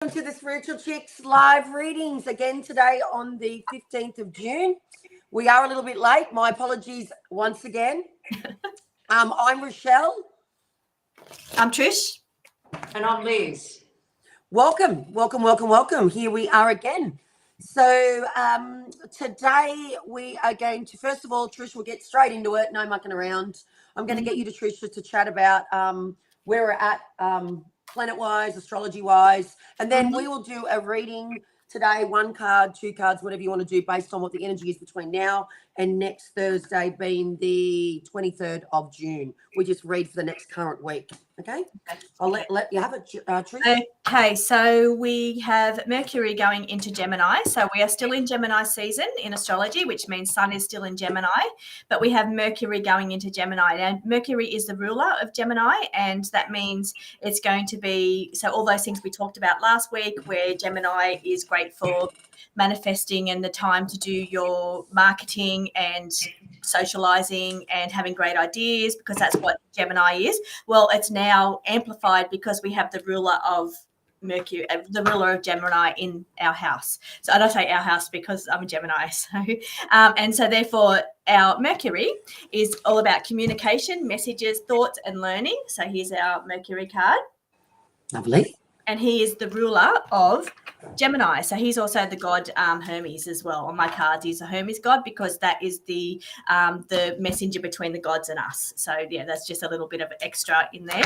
Welcome to the Spiritual Chicks live readings again today on the 15th of June. We are a little bit late. My apologies once again. I'm Rochelle. I'm Trish. And I'm Liz. Welcome. Here we are again. So today we are going to, first of all, Trish, we'll get straight into it. No mucking around. I'm going to get you to Trish to chat about where we're at planet-wise, astrology-wise, and then we will do a reading today, 1 card, 2 cards, whatever you want to do based on what the energy is between now and next Thursday being the 23rd of June. We just read for the next current week. Okay? I'll let you have it, Trish. Okay, so we have Mercury going into Gemini. So we are still in Gemini season in astrology, which means Sun is still in Gemini, but we have Mercury going into Gemini. And Mercury is the ruler of Gemini, and that means it's going to be, so all those things we talked about last week, where Gemini is great for manifesting and the time to do your marketing and socializing and having great ideas, because that's what Gemini is. Well, it's now amplified because we have the ruler of Mercury, the ruler of Gemini in our house. So I don't say our house because I'm a Gemini. So, and so therefore our Mercury is all about communication, messages, thoughts, and learning. So here's our Mercury card. Lovely. And he is the ruler of Gemini. So he's also the god Hermes as well. On my cards, he's a Hermes god because that is the messenger between the gods and us. So, yeah, that's just a little bit of extra in there.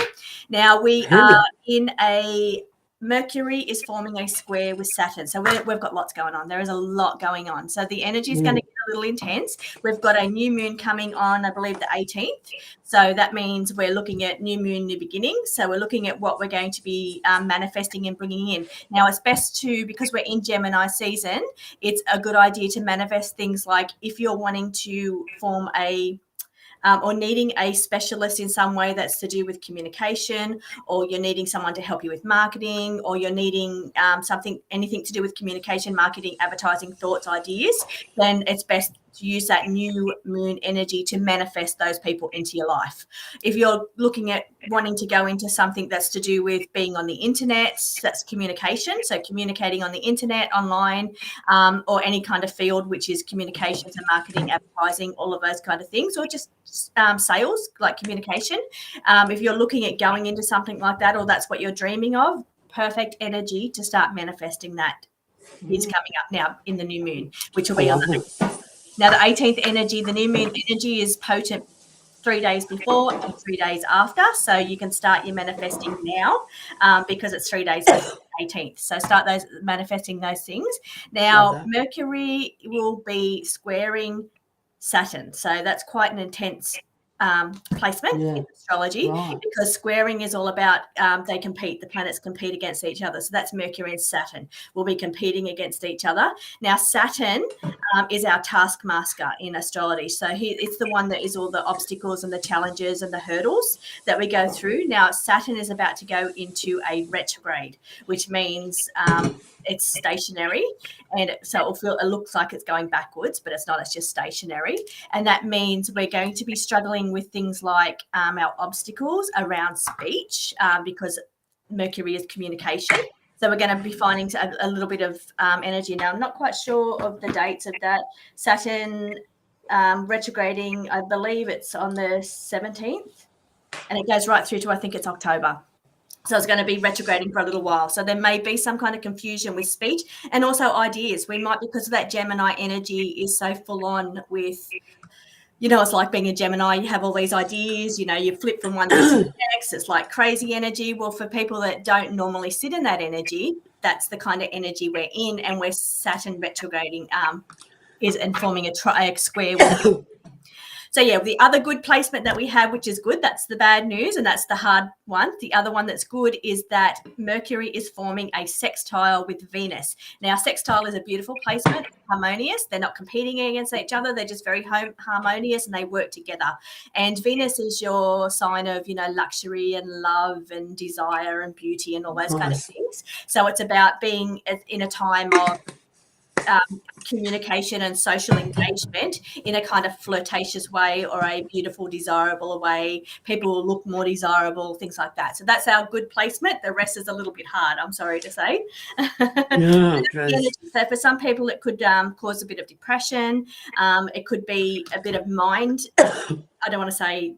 Now, we are in a Mercury is forming a square with Saturn. So we've got lots going on. There is a lot going on. So the energy is going to get a little intense. We've got a new moon coming on, I believe, the 18th. So that means we're looking at new moon, new beginning. So we're looking at what we're going to be manifesting and bringing in. Now, it's best to, because we're in Gemini season, it's a good idea to manifest things like if you're wanting to form a or needing a specialist in some way that's to do with communication, or you're needing someone to help you with marketing, or you're needing anything to do with communication, marketing, advertising, thoughts, ideas, then it's best to use that new moon energy to manifest those people into your life. If you're looking at wanting to go into something that's to do with being on the internet, that's communication. So communicating on the internet, online, or any kind of field, which is communications and marketing, advertising, all of those kind of things, or just sales, like communication. If you're looking at going into something like that, or that's what you're dreaming of, perfect energy to start manifesting that is coming up now in the new moon, which will be on the Now, the 18th energy, the new moon energy is potent 3 days before and 3 days after. So you can start your manifesting now because it's 3 days before the 18th. So start manifesting those things. Now, Mercury will be squaring Saturn. So that's quite an intense placement in astrology, because squaring is all about the planets compete against each other. So that's Mercury and Saturn will be competing against each other. Now, Saturn is our taskmaster in astrology. So it's the one that is all the obstacles and the challenges and the hurdles that we go through. Now, Saturn is about to go into a retrograde, which means it's stationary, and so it looks like it's going backwards, but it's not. It's just stationary, and that means we're going to be struggling with things like our obstacles around speech, because Mercury is communication. So we're going to be finding a little bit of energy. Now, I'm not quite sure of the dates of that. Saturn retrograding, I believe it's on the 17th, and it goes right through to, I think it's October. So it's going to be retrograding for a little while. So there may be some kind of confusion with speech and also ideas. We might, because of that Gemini energy is so full on with, it's like being a Gemini. You have all these ideas, you flip from one to the next. It's like crazy energy. Well, for people that don't normally sit in that energy, that's the kind of energy we're in, and we're Saturn retrograding is and forming a square with. So, yeah, the other good placement that we have, which is good, that's the bad news, and that's the hard one. The other one that's good is that Mercury is forming a sextile with Venus. Now, sextile is a beautiful placement, harmonious. They're not competing against each other. They're just very harmonious, and they work together. And Venus is your sign of, luxury and love and desire and beauty and all those kind of things. So it's about being in a time of communication and social engagement in a kind of flirtatious way or a beautiful, desirable way. People will look more desirable, things like that. So that's our good placement. The rest is a little bit hard, I'm sorry to say. Yeah, So for some people, it could cause a bit of depression. It could be a bit of mind. I don't want to say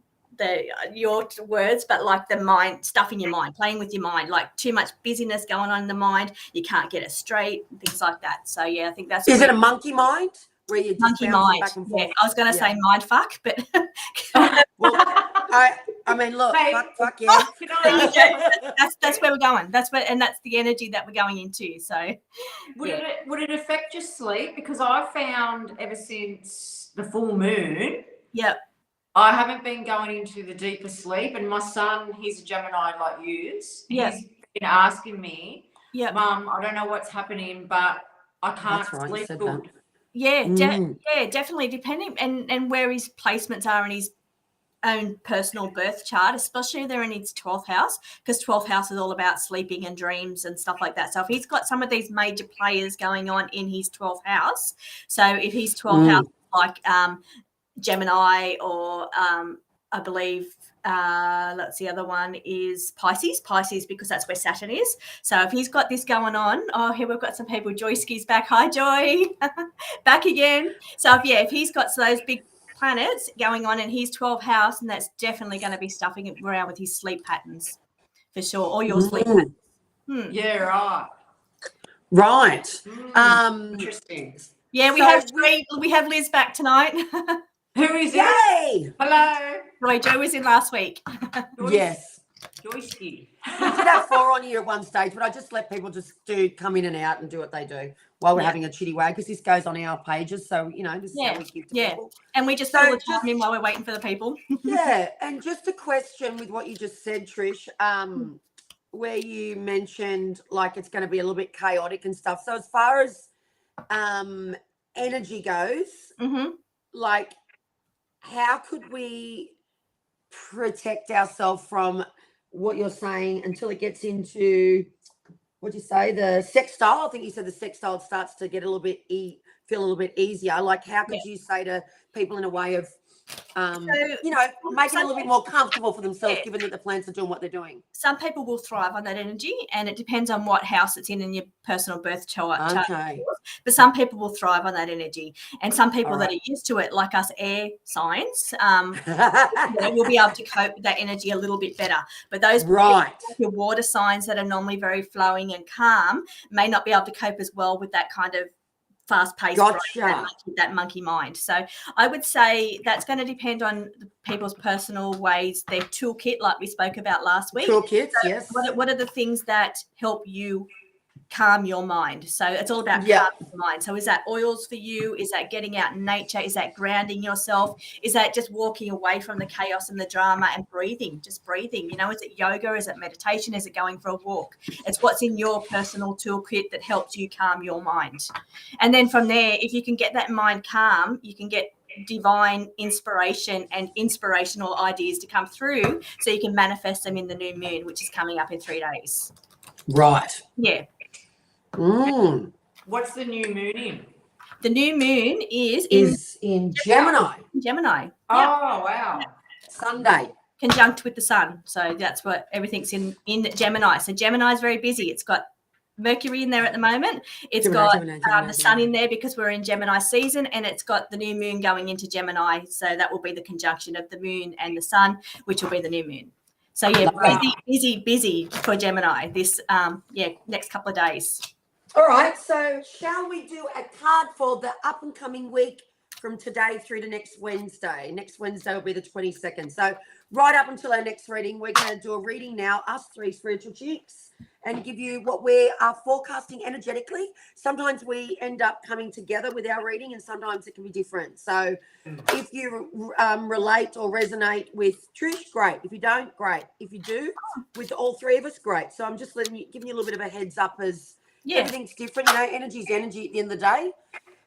your words, but like the mind, stuff in your mind, playing with your mind, like too much busyness going on in the mind. You can't get it straight, things like that. So yeah, I think that's. Is it a monkey mind where you just monkey bouncing mind? back and forth? Yeah, I was going to say mind fuck, but well, I mean, look, Hey, fuck yeah. Can I that's where we're going. That's the energy that we're going into. So would it affect your sleep? Because I found ever since the full moon, yeah, I haven't been going into the deeper sleep. And my son, he's a Gemini like you. Yeah. He's been asking me, yeah, Mum, I don't know what's happening, but I can't That's right, you sleep said good. that. yeah, Mm. yeah, definitely. Depending and where his placements are in his own personal birth chart, especially if they're in his 12th house, because 12th house is all about sleeping and dreams and stuff like that. So if he's got some of these major players going on in his 12th house, so if his 12th house like Gemini or I believe let's the other one is Pisces because that's where Saturn is. So if he's got this going on, here we've got some people. Joyski's back. Hi Joy. Back again. So if he's got those big planets going on in his 12th house, and that's definitely going to be stuffing it around with his sleep patterns for sure, or your sleep patterns. Yeah, right. Right. Interesting. Yeah, we have Liz back tonight. Who is it? Yay! Hello. Joy was in last week. Yes. Joyski. We did have 4 on here at one stage, but I just let people just come in and out and do what they do while we're having a chitty way, because this goes on our pages. So, this is how we give to people. And we just fill the time in while we're waiting for the people. Yeah. And just a question with what you just said, Trish, where you mentioned like it's going to be a little bit chaotic and stuff. So as far as energy goes, like how could we protect ourselves from what you're saying until it gets into, what'd you say, the sextile? I think you said the sextile starts to get a little bit feel a little bit easier. Like how could you say to people in a way of making it a little bit more comfortable for themselves, given that the plants are doing what they're doing? Some people will thrive on that energy, and it depends on what house it's in your personal birth chart. Okay. But some people will thrive on that energy, and some people that are used to it, like us air signs, will be able to cope with that energy a little bit better. But those your water signs that are normally very flowing and calm may not be able to cope as well with that kind of fast-paced, that monkey mind. So I would say that's going to depend on people's personal ways, their toolkit, like we spoke about last week. Toolkits, yes. What are the things that help you calm your mind? So it's all about calming your mind. So is that oils for you? Is that getting out in nature? Is that grounding yourself? Is that just walking away from the chaos and the drama and breathing? Just breathing. Is it yoga? Is it meditation? Is it going for a walk? It's what's in your personal toolkit that helps you calm your mind. And then from there, if you can get that mind calm, you can get divine inspiration and inspirational ideas to come through, so you can manifest them in the new moon, which is coming up in 3 days. Right. Yeah. What's the new moon in? The new moon is in Gemini. Gemini. Oh, wow. Sunday. Conjunct with the sun. So that's what everything's in Gemini. So Gemini is very busy. It's got Mercury in there at the moment. It's got the sun in there because we're in Gemini season, and it's got the new moon going into Gemini. So that will be the conjunction of the moon and the sun, which will be the new moon. So busy for Gemini this next couple of days. All right, so shall we do a card for the up and coming week from today through to next Wednesday? Next Wednesday will be the 22nd. So right up until our next reading, we're going to do a reading now, us 3 spiritual chicks, and give you what we are forecasting energetically. Sometimes we end up coming together with our reading, and sometimes it can be different. So if you relate or resonate with Trish, great. If you don't, great. If you do, with all 3 of us, great. So I'm just giving you a little bit of a heads up as everything's different. Energy's energy at the end of the day.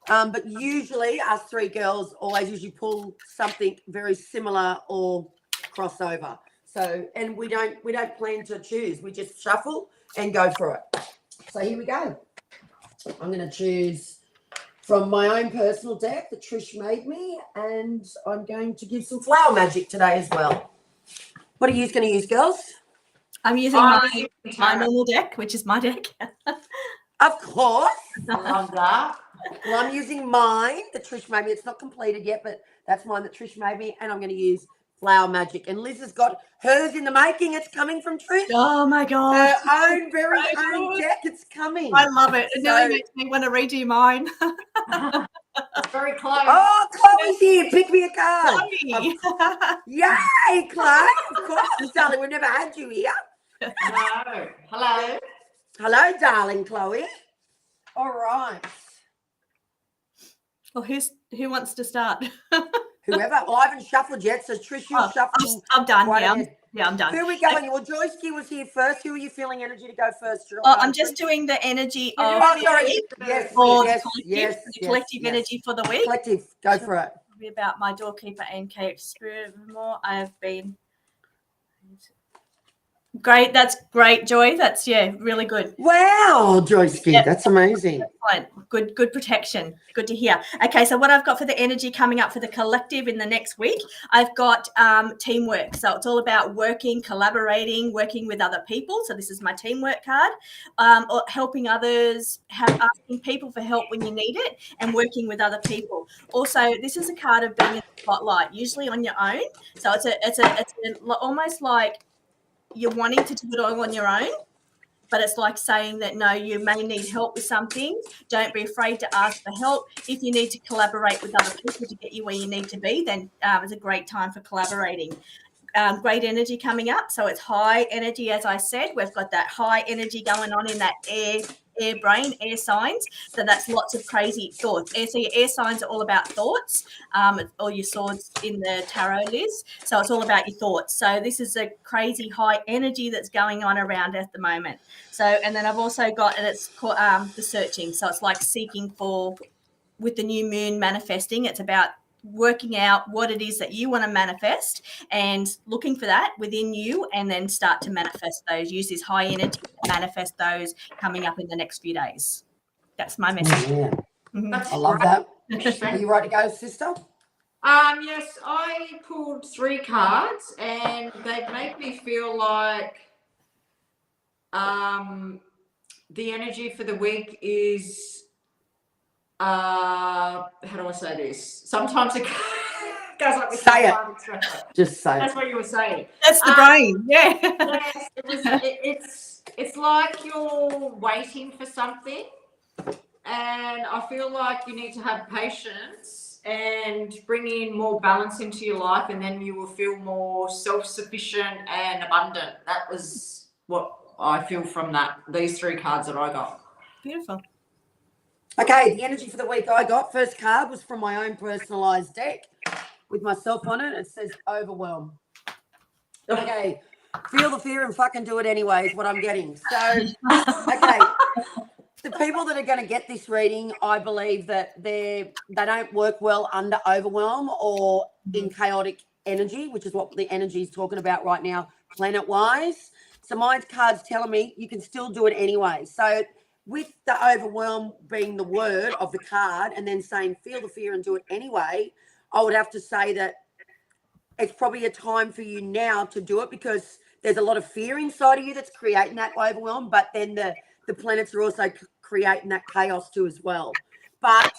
But usually us 3 girls always usually pull something very similar or crossover. So, and we don't plan to choose. We just shuffle and go for it. So here we go. I'm going to choose from my own personal deck that Trish made me, and I'm going to give some flower magic today as well. What are you going to use, girls? I'm using my normal deck, which is my deck. Of course. I love that. Well, I'm using mine that Trish made me. It's not completed yet, but that's mine that Trish made me, and I'm going to use flower magic. And Liz has got hers in the making. It's coming from Trish. Oh my god! Her own very own deck. It's coming. I love it. It nearly makes me want to redo mine. It's very close. Oh, Chloe's here. Pick me a card. Chloe. Yay, Chloe. Of course, darling. We've never had you here. Hello. Hello. Hello, darling Chloe. All right. Well, who wants to start? Whoever. Well, I haven't shuffled yet, so Trish, you're shuffling. I'm done. Right Yeah, I'm done. Who are we going? Well, Joyski was here first. Who are you feeling energy to go first? I'm just doing the energy of Oh, sorry. Yes, for yes, the collective energy for the week. Collective. Go for it. About my doorkeeper and Kate Spirit more. I have been great. That's great, Joy. That's really good. Wow, Joyski, Yep. that's amazing. Good protection. Good to hear. Okay, so what I've got for the energy coming up for the collective in the next week, I've got teamwork. So it's all about working, collaborating, working with other people. So this is my teamwork card. Or helping others, asking people for help when you need it, and working with other people. Also, this is a card of being in the spotlight, usually on your own. So it's almost like you're wanting to do it all on your own, but it's like saying that, no, you may need help with something. Don't be afraid to ask for help. If you need to collaborate with other people to get you where you need to be, then it's a great time for collaborating. Great energy coming up. So it's high energy, as I said. We've got that high energy going on in that air brain, air signs. So that's lots of crazy thoughts. So your air signs are all about thoughts. All your swords in the tarot, Liz. So it's all about your thoughts. So this is a crazy high energy that's going on around at the moment. So, and then I've also got, and it's called the searching. So it's like seeking for, with the new moon manifesting, it's about working out what it is that you want to manifest and looking for that within you, and then start to manifest those. Use this high energy to manifest those coming up in the next few days. That's my message. Yeah. Mhm. I love that. Are you right to go, sister? Yes, I pulled 3 cards, and they make me feel like the energy for the week is how do I say this? Sometimes it goes like this. Say it. Just say That's it. what you were saying. That's the brain. Yeah. Yes, it's like you're waiting for something, and I feel like you need to have patience and bring in more balance into your life, and then you will feel more self-sufficient and abundant. That was what I feel from these 3 cards that I got. Beautiful. Okay, the energy for the week I got, first card was from my own personalized deck with myself on it. It says overwhelm. Okay, feel the fear and fucking do it anyway is what I'm getting. So, okay, the people that are going to get this reading, I believe that they don't work well under overwhelm or in chaotic energy, which is what the energy is talking about right now, planet-wise. So my card's telling me you can still do it anyway. So with the overwhelm being the word of the card and then saying feel the fear and do it anyway, I would have to say that it's probably a time for you now to do it, because there's a lot of fear inside of you that's creating that overwhelm, but then the planets are also creating that chaos too as well. But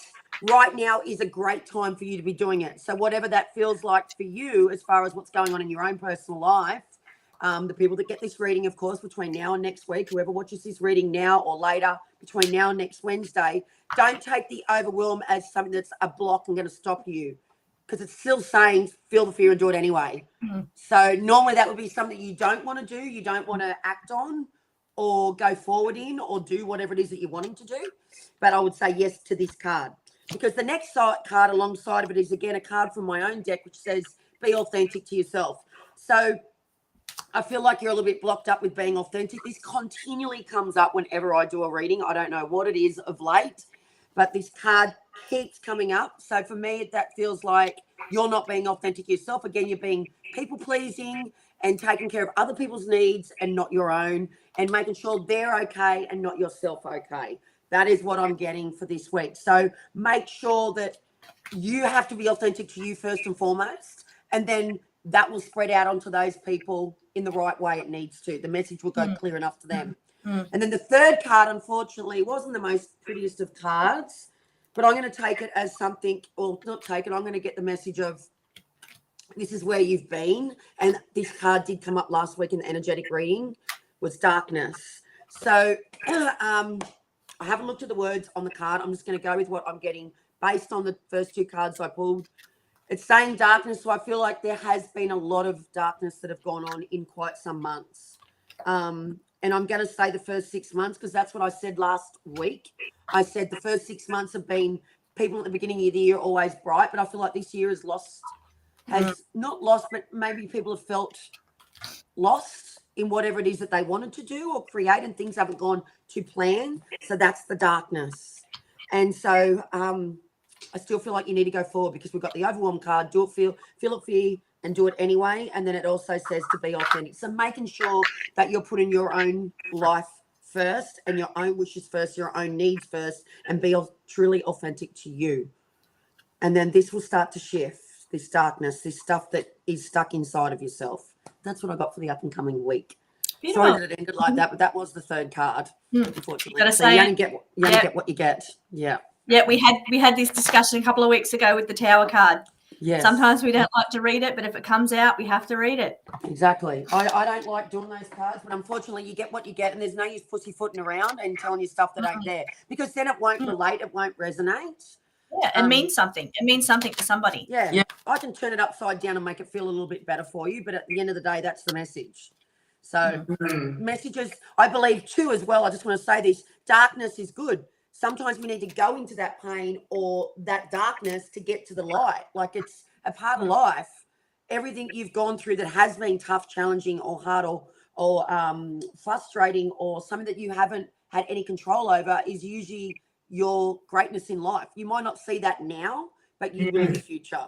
right now is a great time for you to be doing it. So whatever that feels like for you as far as what's going on in your own personal life, the people that get this reading, of course, between now and next week, whoever watches this reading now or later, between now and next Wednesday, don't take the overwhelm as something that's a block and going to stop you, because it's still saying feel the fear and do it anyway. Mm-hmm. So normally that would be something you don't want to do, you don't want to act on or go forward in or do whatever it is that you're wanting to do. But I would say yes to this card, because the next card alongside of it is, again, a card from my own deck, which says be authentic to yourself. So I feel like you're a little bit blocked up with being authentic. This continually comes up whenever I do a reading. I don't know what it is of late, but this card keeps coming up. So for me, that feels like you're not being authentic yourself. Again, you're being people-pleasing and taking care of other people's needs and not your own, and making sure they're okay and not yourself okay. That is what I'm getting for this week. So make sure that you have to be authentic to you first and foremost, and then that will spread out onto those people in the right way it needs to. The message will go clear enough to them. And then the third card, unfortunately, wasn't the most prettiest of cards, but I'm going to take it as something, or not take it, I'm going to get the message of this is where you've been. And this card did come up last week in the energetic reading, was darkness. So I haven't looked at the words on the card. I'm just going to go with what I'm getting based on the first two cards I pulled. It's saying darkness, so I feel like there has been a lot of darkness that have gone on in quite some months. And I'm going to say the first 6 months, because that's what I said last week. I said the first 6 months have been, people at the beginning of the year always bright, but I feel like this year has not lost, but maybe people have felt lost in whatever it is that they wanted to do or create, and things haven't gone to plan. So that's the darkness. And so I still feel like you need to go forward, because we've got the overwhelm card, do it, feel it, fear, and do it anyway. And then it also says to be authentic. So making sure that you're putting your own life first and your own wishes first, your own needs first, and be truly authentic to you. And then this will start to shift, this darkness, this stuff that is stuck inside of yourself. That's what I got for the up and coming week. Beautiful. Sorry that it ended like that, but that was the third card, unfortunately. Gotta So say you only get what you get. Yeah. Yeah, we had this discussion a couple of weeks ago with the Tower card. Yes. Sometimes we don't like to read it, but if it comes out, we have to read it. Exactly. I don't like doing those cards, but unfortunately you get what you get, and there's no use pussyfooting around and telling you stuff that ain't there, because then it won't relate, it won't resonate. Yeah, it means something. It means something to somebody. Yeah. I can turn it upside down and make it feel a little bit better for you, but at the end of the day, that's the message. So messages, I believe too as well, I just want to say this, darkness is good. Sometimes we need to go into that pain or that darkness to get to the light. Like, it's a part of life. Everything you've gone through that has been tough, challenging, or hard, or frustrating, or something that you haven't had any control over, is usually your greatness in life. You might not see that now, but you will in the future.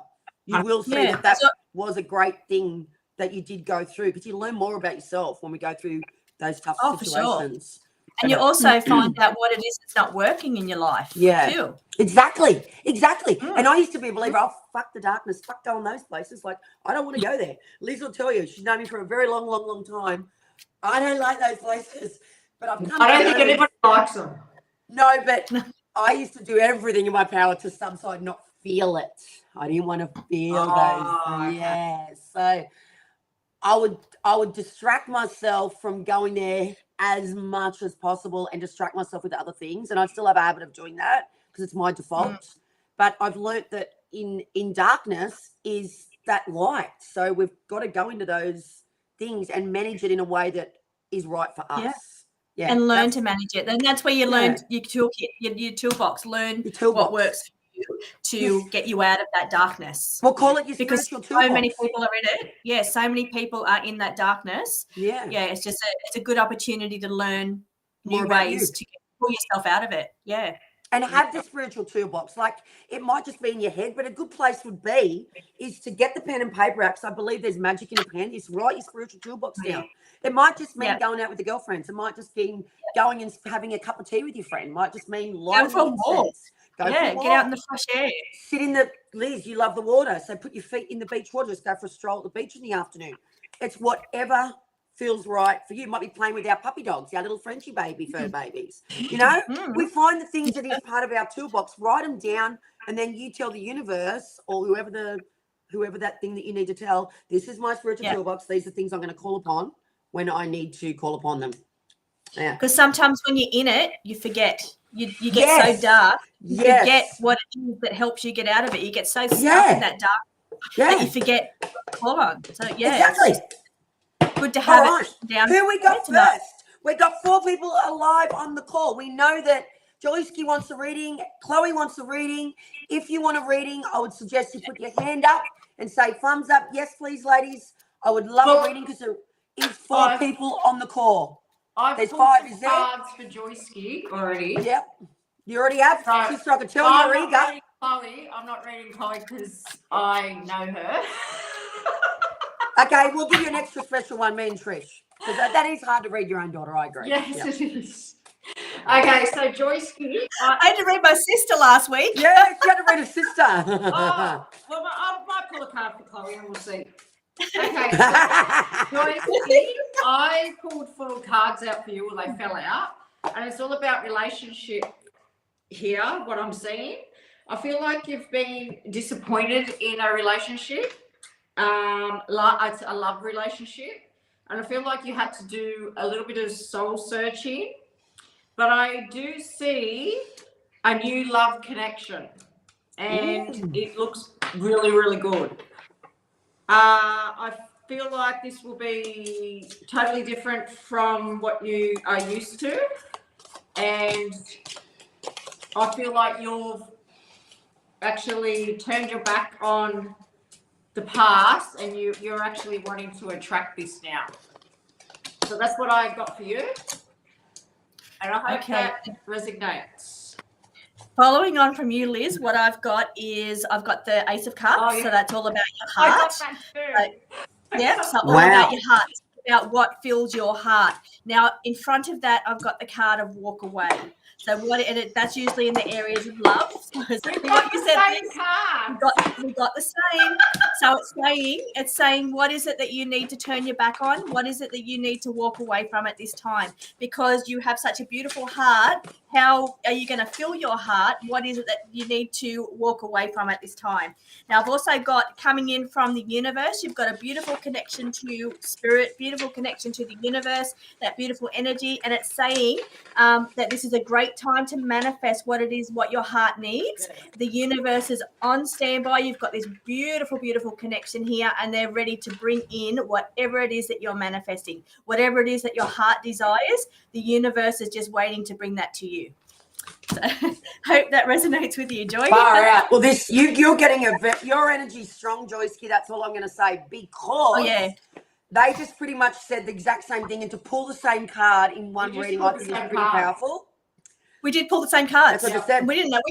You will see that was a great thing that you did go through, because you learn more about yourself when we go through those tough situations. For sure. And you also find out what it is that's not working in your life. Too. Exactly. And I used to be a believer, oh, fuck the darkness, fuck going those places. Like, I don't want to go there. Liz will tell you, she's known me for a very long, long, long time. I don't like those places. But I don't think anybody likes them. No, but I used to do everything in my power to some side not feel it. I didn't want to feel those. Yeah. So I would distract myself from going there as much as possible and distract myself with other things. And I still have a habit of doing that because it's my default. But I've learnt that in darkness is that light. So we've got to go into those things and manage it in a way that is right for us. Yeah. And learn to manage it. And that's where you learn your toolkit, your toolbox. Learn what works for you to get you out of that darkness. We'll call it your because spiritual toolbox. So many people are in it. Yeah, so many people are in that darkness. Yeah. Yeah, it's just it's a good opportunity to learn new ways to pull yourself out of it. Yeah. And have the spiritual toolbox. Like, it might just be in your head, but a good place would be is to get the pen and paper out, because I believe there's magic in a pen. Is write your spiritual toolbox down. It might just mean going out with the girlfriends. It might just mean going and having a cup of tea with your friend. It might just mean lighting incense. Go for a walk. Get out in the fresh air. Sit in Liz, you love the water, so put your feet in the beach water. Just go for a stroll at the beach in the afternoon. It's whatever feels right for you. Might be playing with our puppy dogs, our little Frenchie fur babies. You know, we find the things that is part of our toolbox, write them down, and then you tell the universe or whoever that thing that you need to tell, this is my spiritual toolbox. These are things I'm going to call upon when I need to call upon them. Yeah. Because sometimes when you're in it, you forget. You get so dark. You forget what it is that helps you get out of it. You get so stuck in that dark that you forget what to call on. So exactly. Good to have it down. Who we got first? We got 4 people alive on the call. We know that Joyski wants a reading. Chloe wants a reading. If you want a reading, I would suggest you put your hand up and say thumbs up. Yes, please, ladies. I would love a reading because there is 4 people on the call. There's 5, is there? Cards for Joyski already. Yep. You already have. So I can tell you're eager. I'm not reading Chloe because I know her. Okay, we'll give you an extra special one, me and Trish. Because that is hard to read your own daughter, I agree. Yes, Yep. it is. Okay, so Joyce, I had to read my sister last week. Yeah, she had to read a sister. well, I might pull a card for Chloe and we'll see. Okay, so Joyce, I pulled 4 cards out for you, well, they fell out, and it's all about relationship here, what I'm seeing. I feel like you've been disappointed in a relationship. It's a love relationship, and I feel like you had to do a little bit of soul searching, but I do see a new love connection, and it looks really, really good. I feel like this will be totally different from what you are used to, and I feel like you've actually turned your back on the past, and you're actually wanting to attract this now. So that's what I got for you, and I hope that resonates. Following on from you, Liz, what I've got is I've got the Ace of Cups, Oh, yeah. so that's all about your I heart. got that too. Yep, so all Wow. about your heart, about what fills your heart. Now, in front of that, I've got the card of walk away. So that's usually in the areas of love. So exactly what you said, Liz. We got the same. So it's saying what is it that you need to turn your back on? What is it that you need to walk away from at this time? Because you have such a beautiful heart. How are you going to fill your heart? What is it that you need to walk away from at this time? Now, I've also got coming in from the universe, you've got a beautiful connection to spirit, beautiful connection to the universe, that beautiful energy. And it's saying that this is a great time to manifest what it is, what your heart needs. The universe is on standby. You've got this beautiful, beautiful connection here, and they're ready to bring in whatever it is that you're manifesting, whatever it is that your heart desires. The universe is just waiting to bring that to you. So, hope that resonates with you, Joy. Far out. Well, you're getting your energy's strong, Joyski. That's all I'm going to say, because they just pretty much said the exact same thing, and to pull the same card in one reading, I think is pretty powerful. We did pull the same cards. That's what I said. We didn't know.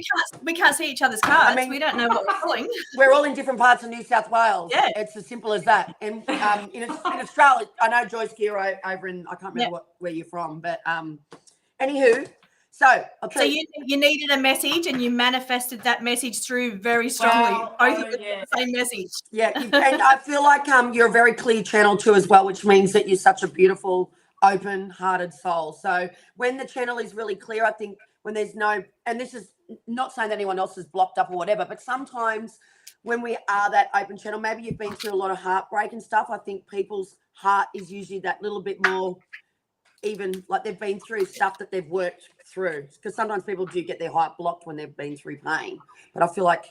We can't see each other's cards. I mean, we don't know what we're pulling. We're all in different parts of New South Wales. Yeah. It's as simple as that. And in Australia, I know Joyce Gear over in, I can't remember where you're from, but anywho, so I'll tell you. So you needed a message, and you manifested that message through very strongly. Both of the same message. Yeah, and I feel like you're a very clear channel too as well, which means that you're such a beautiful, open-hearted soul. So when the channel is really clear, I think when there's no, and this is not saying that anyone else is blocked up or whatever, but sometimes when we are that open channel, maybe you've been through a lot of heartbreak and stuff. I think people's heart is usually that little bit more even, like they've been through stuff that they've worked through, because sometimes people do get their heart blocked when they've been through pain. But I feel like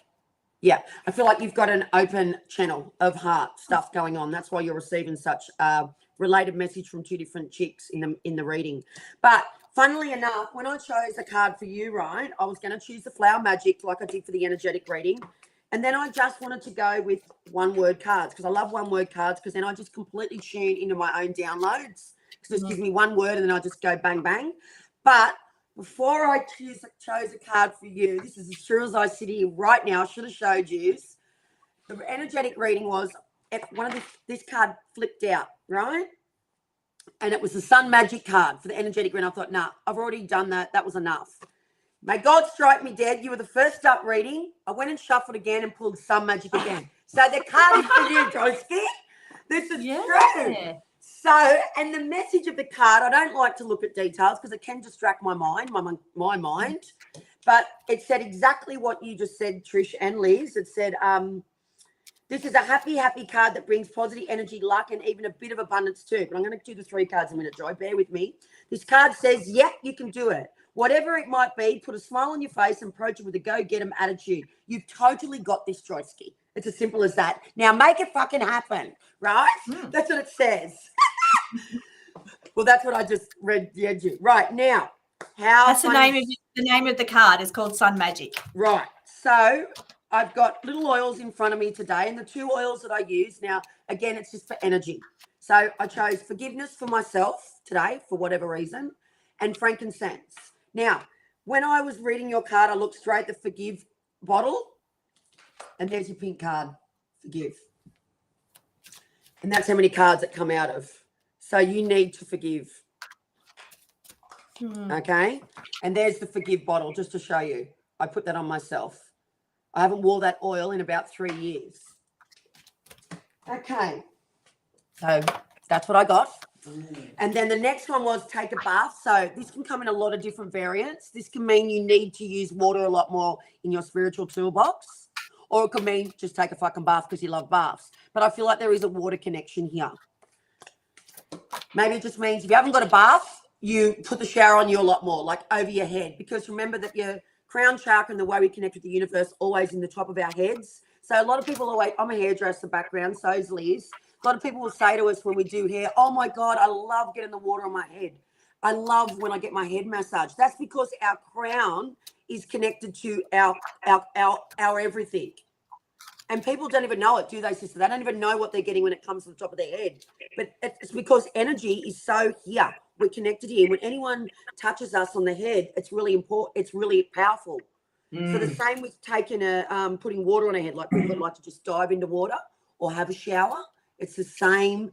you've got an open channel of heart stuff going on. That's why you're receiving such a related message from 2 different chicks in the reading. But funnily enough, when I chose a card for you, right, I was going to choose the Flower Magic like I did for the energetic reading. And then I just wanted to go with one-word cards, because I love one-word cards, because then I just completely tune into my own downloads. Because it just gives me one word and then I just go bang, bang. But before I chose a card for you, this is as true as I sit here right now, I should have showed you. The energetic reading was, this card flipped out, right? And it was the Sun Magic card for the energetic reading. I thought, nah, I've already done that. That was enough. May God strike me dead. You were the first up reading. I went and shuffled again and pulled Sun Magic again. So the card is for you, Joyski. This is true. So, and the message of the card, I don't like to look at details because it can distract my mind, my mind. But it said exactly what you just said, Trish and Liz. It said, this is a happy, happy card that brings positive energy, luck, and even a bit of abundance too. But I'm going to do the 3 cards in a minute, Joy. Bear with me. This card says, yep, you can do it. Whatever it might be, put a smile on your face and approach it with a go-get-'em attitude. You've totally got this, Joyski. It's as simple as that. Now make it fucking happen, right? That's what it says. Well, that's what I just read the edge. Right, now, that's the name of the card is called Sun Magic. Right. So I've got little oils in front of me today, and the 2 oils that I use now, again, it's just for energy. So I chose forgiveness for myself today for whatever reason, and frankincense. Now, when I was reading your card, I looked straight at the forgive bottle, and there's your pink card, forgive. And that's how many cards that come out of. So you need to forgive. Okay? And there's the forgive bottle, just to show you. I put that on myself. I haven't wore that oil in about 3 years. Okay. So that's what I got. And then the next one was take a bath. So this can come in a lot of different variants. This can mean you need to use water a lot more in your spiritual toolbox. Or it could mean just take a fucking bath because you love baths. But I feel like there is a water connection here. Maybe it just means if you haven't got a bath, you put the shower on you a lot more, like over your head. Because remember that your crown chakra and the way we connect with the universe always in the top of our heads. So a lot of people always, I'm a hairdresser background, so is Liz. A lot of people will say to us when we do hair, oh my God, I love getting the water on my head. I love when I get my head massaged. That's because our crown is connected to our everything. And people don't even know it, do they, sister? They don't even know what they're getting when it comes to the top of their head. But it's because energy is so here. We're connected here. When anyone touches us on the head, it's really important. It's really powerful. So the same with taking putting water on our head, like people that like to just dive into water or have a shower. It's the same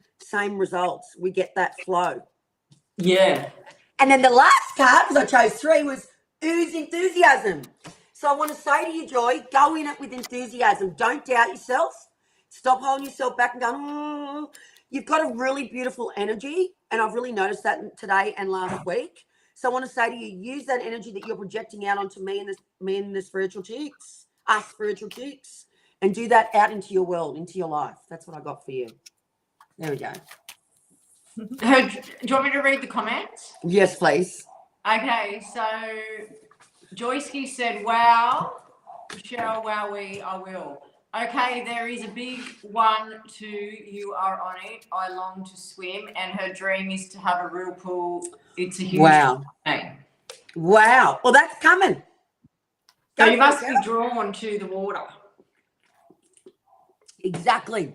results. We get that flow. Yeah. And then the last card, because I chose 3, was ooze enthusiasm. So I want to say to you, Joy, go in it with enthusiasm. Don't doubt yourself. Stop holding yourself back and going, You've got a really beautiful energy. And I've really noticed that today and last week. So I want to say to you, use that energy that you're projecting out onto me and the spiritual CHICS, us spiritual CHICS, and do that out into your world, into your life. That's what I got for you. There we go. Do you want me to read the comments? Yes, please. Okay, so Joyski said, wow, Michelle, wowee, I will. Okay, there is a big 1, 2, you are on it. I long to swim, and her dream is to have a real pool. It's a huge thing. Wow. Well, that's coming. So you must be drawn to the water. Exactly.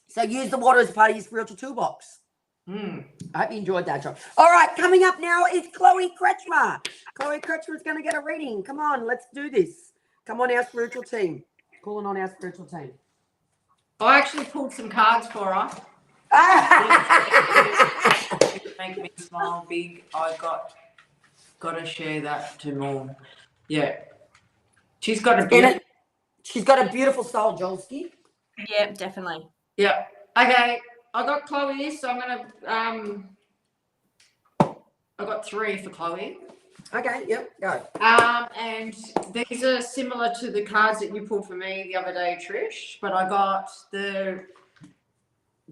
So use the water as part of your spiritual toolbox. I hope you enjoyed that, John. All right, coming up now is Chloe Kretschmer. Chloe Kretschmer is going to get a reading. Come on, let's do this. Come on, our spiritual team. Calling on our spiritual team. I actually pulled some cards for her. Make me smile big. I got to share that to more. Yeah. She's got a beautiful soul, Jolski. Yeah, definitely. Yeah. Okay. I got Chloe, so I'm gonna I got 3 for Chloe. Okay, yep, go. And these are similar to the cards that you pulled for me the other day, Trish, but I got the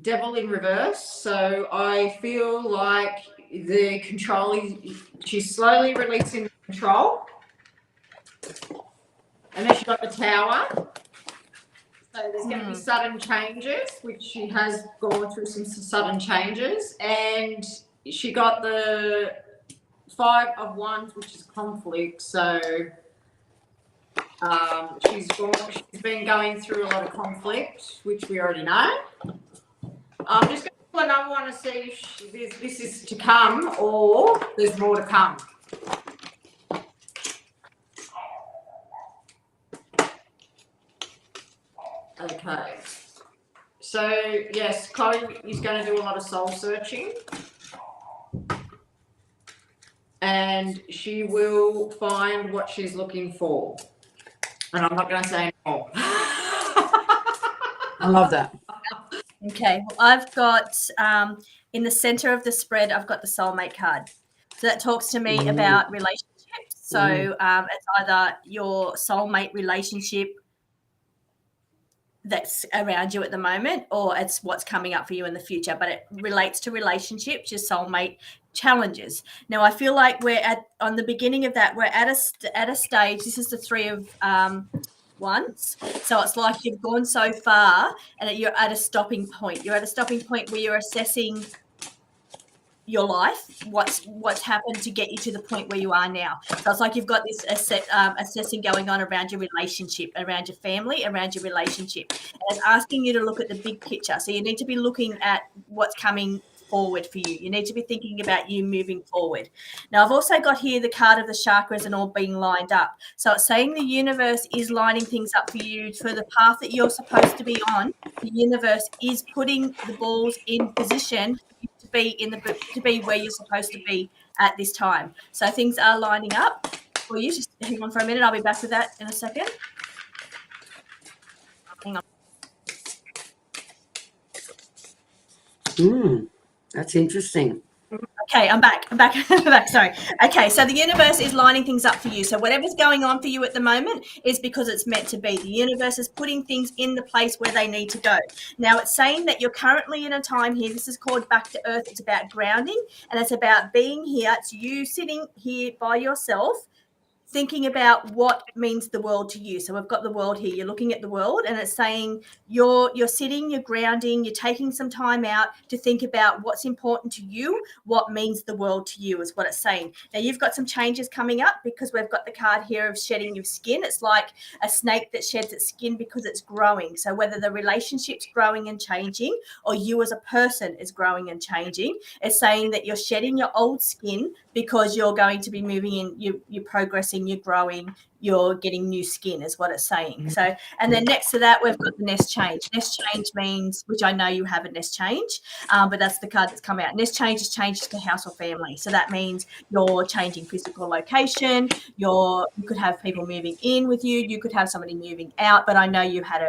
Devil in reverse. So I feel like the control she's slowly releasing control. And then she got the Tower. So there's going to be sudden changes, which she has gone through some sudden changes. And she got the 5 of Wands, which is conflict. So she's been going through a lot of conflict, which we already know. I'm just going to pull another one to see if this is to come or there's more to come. Okay. So, yes, Chloe is going to do a lot of soul searching. And she will find what she's looking for. And I'm not going to say any more. I love that. Okay. Well, I've got, in the center of the spread, I've got the soulmate card. So that talks to me about relationships. So it's either your soulmate relationship that's around you at the moment, or it's what's coming up for you in the future, but it relates to relationships, your soulmate challenges. Now, I feel like we're on the beginning of that. We're at a stage. This is the 3 of Wands. So it's like you've gone so far and you're at a stopping point. You're at a stopping point where you're assessing your life, what's happened to get you to the point where you are now. So it's like you've got this assessing going on around your relationship, around your family, around your relationship. And it's asking you to look at the big picture. So you need to be looking at what's coming forward for you. You need to be thinking about you moving forward. Now, I've also got here the card of the chakras and all being lined up. So it's saying the universe is lining things up for you for the path that you're supposed to be on. The universe is putting the balls in position for you to be where you're supposed to be at this time. So things are lining up for you. Just hang on for a minute. I'll be back with that in a second. Hang on. That's interesting. Okay, I'm back. I'm back. Sorry. Okay, so the universe is lining things up for you. So whatever's going on for you at the moment is because it's meant to be. The universe is putting things in the place where they need to go. Now, it's saying that you're currently in a time here. This is called back to earth. It's about grounding, and it's about being here. It's you sitting here by yourself, thinking about what means the world to you. So we've got the world here. You're looking at the world, and it's saying you're sitting, you're grounding, you're taking some time out to think about what's important to you, what means the world to you is what it's saying. Now, you've got some changes coming up because we've got the card here of shedding your skin. It's like a snake that sheds its skin because it's growing. So whether the relationship's growing and changing or you as a person is growing and changing, it's saying that you're shedding your old skin because you're going to be moving in, you're progressing, you're growing, you're getting new skin is what it's saying. So, and then next to that, we've got the nest change. Nest change means, which I know you have a nest change, but that's the card that's come out. Nest change is changes to house or family. So that means you're changing physical location. You could have people moving in with you. You could have somebody moving out, but I know you had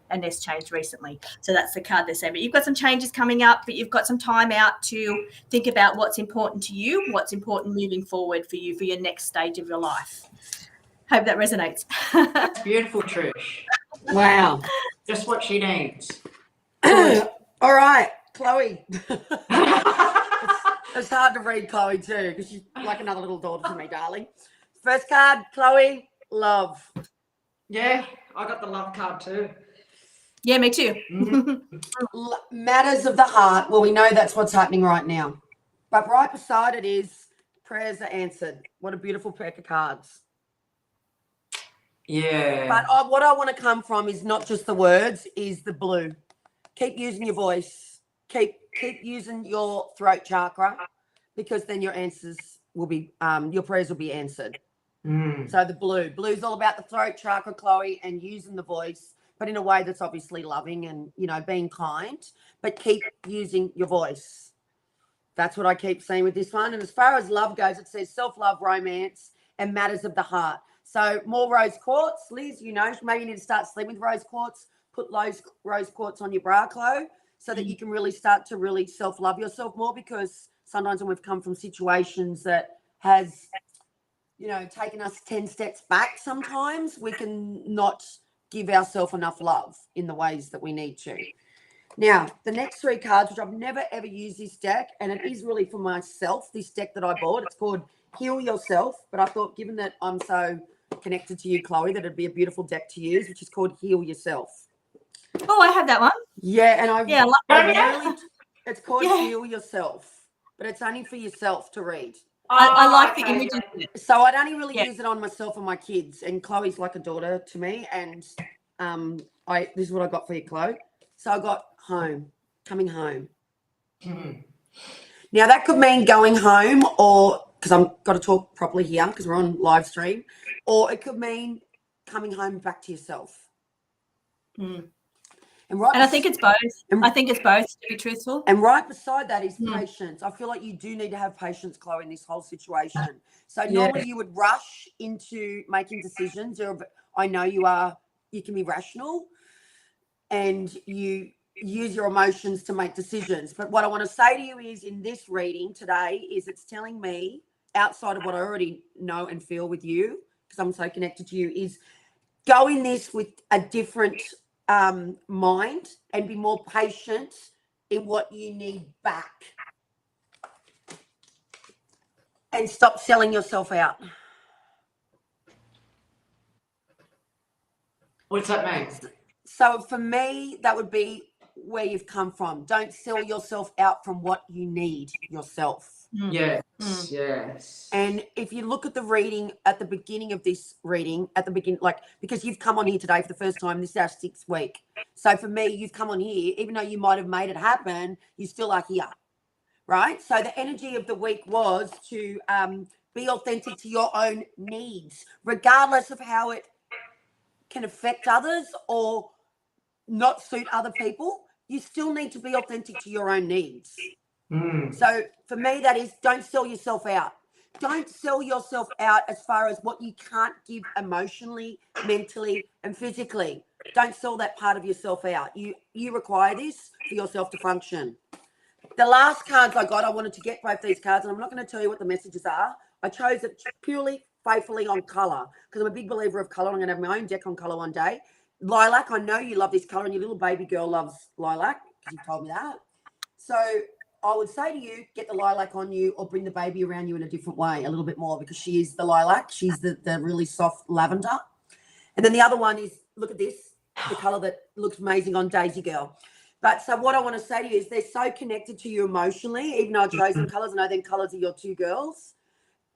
a nest change recently. So that's the card they're saying. But you've got some changes coming up, but you've got some time out to think about what's important to you, what's important moving forward for you for your next stage of your life. Hope that resonates. That's beautiful, Trish. Wow. Just what she needs. All right, Chloe. It's hard to read Chloe too because she's like another little daughter to me, darling. First card, Chloe, love. Yeah, I got the love card too. Yeah, me too. Matters of the heart. Well, we know that's what's happening right now. But right beside it is prayers are answered. What a beautiful pack of cards. Yeah. But what I want to come from is not just the words, is the blue. Keep using your voice. Keep using your throat chakra, because then your answers will be, your prayers will be answered. So the blue's all about the throat chakra, Chloe, and using the voice, but in a way that's obviously loving and, you know, being kind, but keep using your voice. That's what I keep saying with this one. And as far as love goes, it says self-love, romance, and matters of the heart. So more rose quartz. Liz, you know, maybe you need to start sleeping with rose quartz. Put rose quartz on your bra, Chloe, so that you can really start to really self-love yourself more, because sometimes when we've come from situations that has, you know, taken us 10 steps back, sometimes we can not give ourselves enough love in the ways that we need to. Now, the next three cards, which I've never, ever used this deck, and it is really for myself, this deck that I bought, it's called Heal Yourself, but I thought, given that I'm so connected to you, Chloe, that it'd be a beautiful deck to use, which is called Heal Yourself. Oh, I have that one. Yeah, and it's called Yeah. Heal Yourself, but it's only for yourself to read. I like the images. So I'd only really use it on myself and my kids, and Chloe's like a daughter to me, and this is what I got for you, Chloe. So I got home, coming home. Now that could mean going home, or because I've got to talk properly here because we're on live stream, or it could mean coming home back to yourself. And I think it's both. I think it's both, to be truthful. And right beside that is patience. I feel like you do need to have patience, Chloe, in this whole situation. So normally you would rush into making decisions. I know you can be rational and you use your emotions to make decisions. But what I want to say to you is, in this reading today, is it's telling me, outside of what I already know and feel with you, because I'm so connected to you, is go in this with a different mind and be more patient in what you need back, and stop selling yourself out. What does that mean? So for me, that would be where you've come from. Don't sell yourself out from what you need yourself. Yes, yes. And if you look at the reading at the beginning of this reading, because you've come on here today for the first time, this is our 6th week. So for me, you've come on here, even though you might have made it happen, you still are here. right? So the energy of the week was to be authentic to your own needs, regardless of how it can affect others or not suit other people. You still need to be authentic to your own needs. So for me, that is, don't sell yourself out. Don't sell yourself out as far as what you can't give emotionally, mentally, and physically. Don't sell that part of yourself out. You require this for yourself to function. The last cards I got, I wanted to get both these cards, and I'm not going to tell you what the messages are. I chose it purely, faithfully on colour, because I'm a big believer of colour. I'm going to have my own deck on colour one day. Lilac, I know you love this colour, and your little baby girl loves lilac, because you've told me that. So I would say to you, get the lilac on you or bring the baby around you in a different way, a little bit more, because she is the lilac. She's the really soft lavender. And then the other one is, look at this, the colour that looks amazing on Daisy Girl. But so what I want to say to you is they're so connected to you emotionally, even though I chose them colours. I know them colours are your two girls.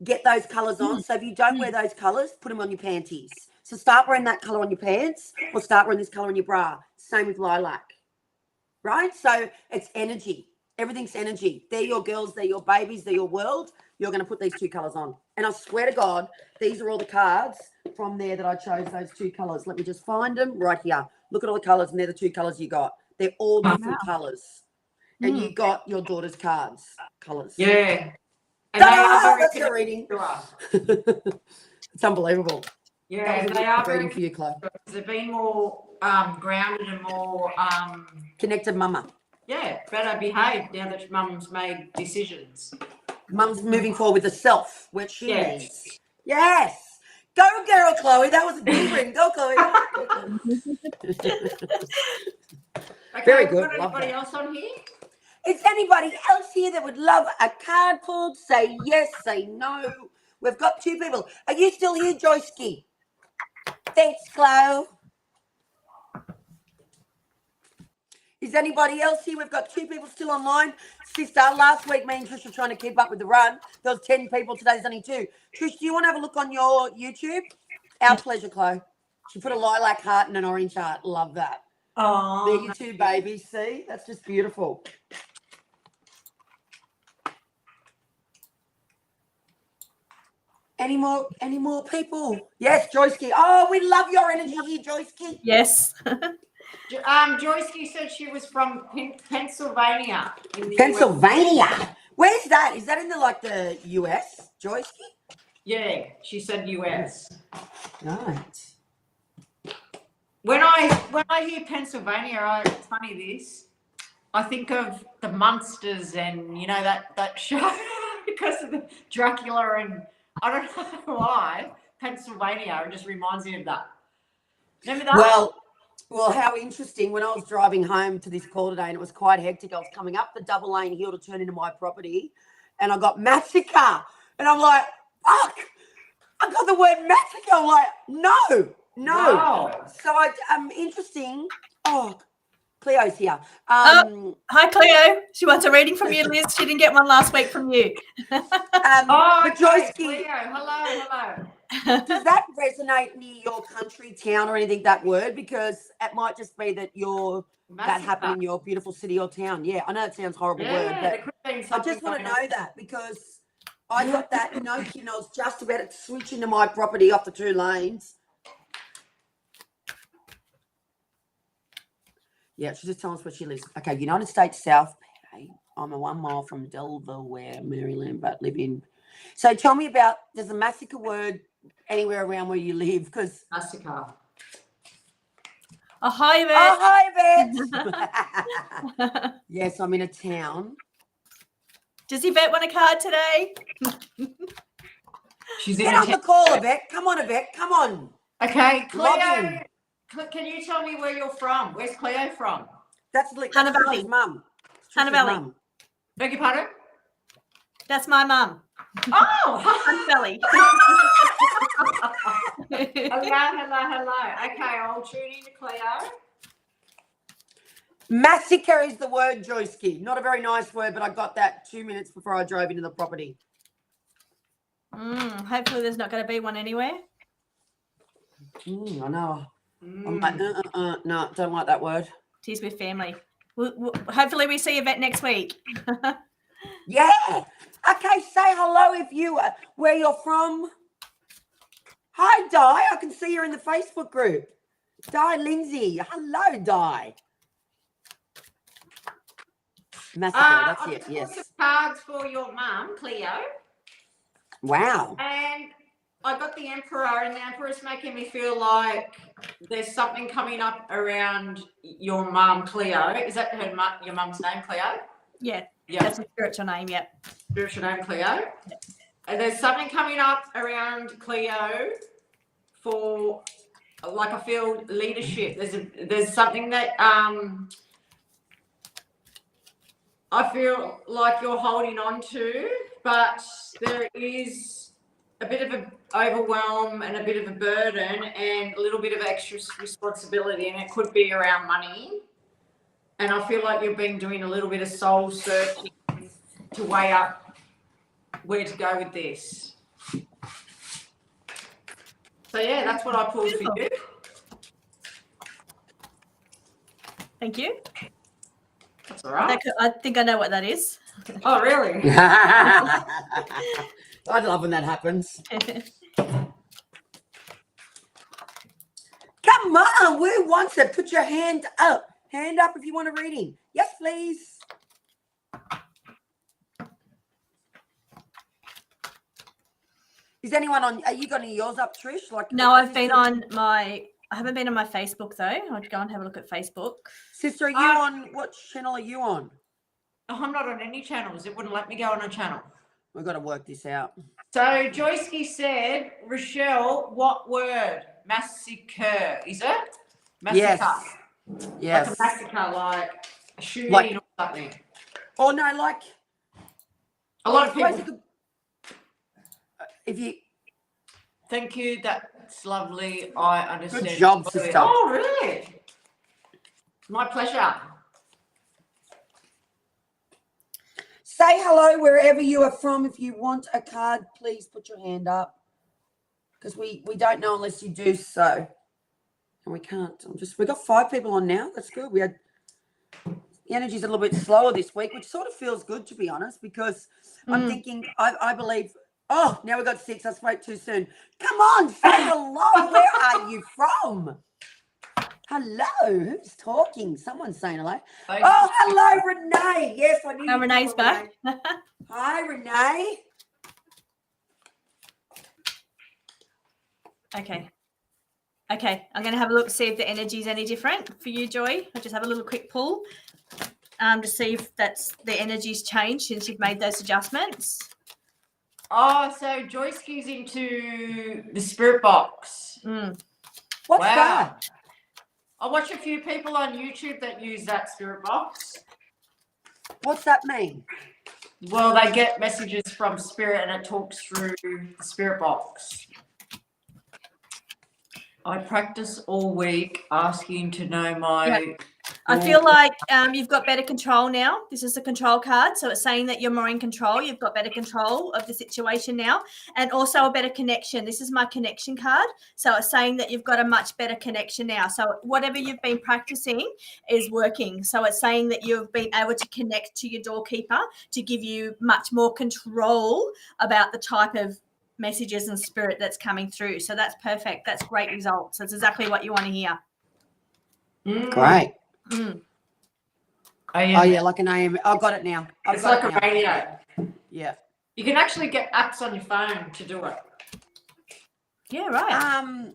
Get those colours on. So if you don't wear those colours, put them on your panties. So start wearing that colour on your pants or start wearing this colour on your bra. Same with lilac, right? So it's energy. Everything's energy. They're your girls. They're your babies. They're your world. You're going to put these two colours on. And I swear to God, these are all the cards from there that I chose, those two colours. Let me just find them right here. Look at all the colours, and they're the two colours you got. They're all different colours. And you got your daughter's cards, colours. Yeah. And That's your reading. to us. It's unbelievable. Yeah, That they was are a reading very for you, Chloe. they've been more grounded and more Connected mama. better behaved now that mum's made decisions. Mum's moving forward with herself, which she Yes. needs. Yes. Go, girl, Chloe. That was a good reading. Go, Chloe. Okay, Very we've good. got Love anybody that. else on here? Is anybody else here that would love a card pulled? Say yes, say no. We've got two people. Are you still here, Joyski? Thanks, Chloe. Is anybody else here? We've got two people still online. Sister, last week me and Trish were trying to keep up with the run. There was 10 people. Today there's only 2. Trish, do you want to have a look on your YouTube? Our pleasure, Chloe. She put a lilac heart and an orange heart. Love that. Oh, There you two babies. See? That's just beautiful. Any more people? Yes, Joyski. Oh, we love your energy here, Joyski. Yes. Joyski said she was from Pennsylvania. In the Pennsylvania. US. Where's that? Is that in the US, Joyski? Yeah, she said US. Right. When I hear Pennsylvania, it's funny this. I think of the Munsters and you know that show because of the Dracula and I don't know why Pennsylvania. It just reminds me of that. Remember that? Well, how interesting. When I was driving home to this call today and it was quite hectic, I was coming up the double lane hill to turn into my property and I got massacre. And I'm like, fuck, I got the word massacre. I'm like, no. Wow. So interesting. Oh, Cleo's here. Hi, Cleo. She wants a reading from you, Liz. She didn't get one last week from you. But Joyski, Cleo, hello. does that resonate near your country, town, or anything, that word? Because it might just be that that happened in your beautiful city or town. Yeah, I know it sounds horrible word, but I just want to know that because I got that note, I was just about to switch into my property off the 2 lanes. Yeah, she's just telling us where she lives. Okay, United States South. I'm a 1 mile from Delaware, Maryland, but live in. So tell me about, there's a massacre word anywhere around where you live? Because Massacre. Oh, hi, Yvette. Oh, hi, Yvette. Yes, I'm in a town. Does Yvette want a card today? She's Get on the call, Yvette. Come on, Yvette. Come on. Okay, Log Cleo. in. Can you tell me where you're from? Where's Cleo from? That's Hannah Valley. Trish's mum. Hannah Valley. Beg your pardon? That's my mum. Oh, Hannah Valley. hello. Okay, I'll tune in to Cleo. Massacre is the word, Joyski. Not a very nice word, but I got that 2 minutes before I drove into the property. Hopefully there's not going to be one anywhere. I know. I'm like, no, don't like that word. Tears with family. Hopefully we see Yvette next week. Yeah. Okay, say hello if you where you're from. Hi, Di. I can see you're in the Facebook group. Di Lindsay. Hello, Di. Massacre. That's I it. just pulled some Yes. cards for your mum, Cleo, Wow. and I got the Emperor, and the Emperor's making me feel like there's something coming up around your mum, Cleo. Is that your mum's name, Cleo? Yeah. Yeah. That's a spiritual name. Yep. Spiritual name, Cleo. And there's something coming up around Cleo for, like, I feel leadership. There's something that I feel like you're holding on to, but there is a bit of an overwhelm and a bit of a burden and a little bit of extra responsibility, and it could be around money. And I feel like you've been doing a little bit of soul searching to weigh up where to go with this. So yeah, that's what I pulled for you. Thank you. That's all right. I think I know what that is. Oh, really? I love when that happens. Come on, who wants it? Put your hand up. Hand up if you want a reading. Yes, please. Is anyone on? Are you got any of yours up, Trish? Like No, I've been on my. I haven't been on my Facebook though. I'd go and have a look at Facebook. Sister, are you on? What channel are you on? I'm not on any channels. It wouldn't let me go on a channel. We've got to work this out. So Joyski said, Rochelle, what word? Massacre, is it? Massacre. Yes. Like a massacre, like a shooting Like, or something. Oh no, like A lot of people. basically, if you. Thank you. That's lovely. I understand. Good job, sister. Oh, really? My pleasure. Say hello wherever you are from. If you want a card, please put your hand up. Because we don't know unless you do so. And we can't. We've got 5 people on now. That's good. The energy's a little bit slower this week, which sort of feels good, to be honest, because I'm thinking, I believe, oh, now we've got 6. I spoke too soon. Come on, say hello. Where are you from? Hello. Who's talking? Someone's saying hello. Oh, hello, Renee. Yes, I knew. Renee's back. Hi, Renee. Okay. I'm going to have a look, see if the energy is any different for you, Joy. I'll just have a little quick pull to see if the energy's changed since you've made those adjustments. Oh, so Joyski's into the spirit box. What's that? I watch a few people on YouTube that use that spirit box. What's that mean? Well, they get messages from spirit and it talks through the spirit box. I practice all week asking to know my... Yeah. I feel like you've got better control now. This is a control card. So it's saying that you're more in control. You've got better control of the situation now and also a better connection. This is my connection card. So it's saying that you've got a much better connection now. So whatever you've been practicing is working. So it's saying that you've been able to connect to your doorkeeper to give you much more control about the type of messages and spirit that's coming through. So that's perfect. That's great results. That's exactly what you want to hear. Great. AM. Oh, yeah, like an AM. I've got it now. It's like a radio. Yeah. You can actually get apps on your phone to do it. Yeah, right.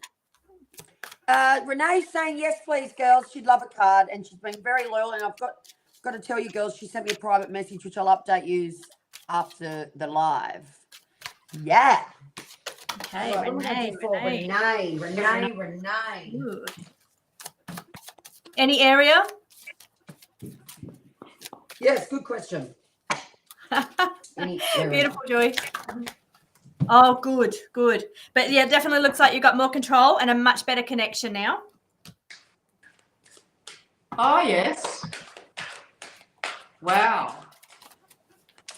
Renee's saying, yes, please, girls. She'd love a card, and she's been very loyal. And I've got to tell you, girls, she sent me a private message, which I'll update you after the live. Yeah. Okay, Right, Renee. Renee. Good. Any area? Yes, good question. Any area. Beautiful, Joy. Oh, good. But yeah, definitely looks like you've got more control and a much better connection now. Oh, yes. Wow.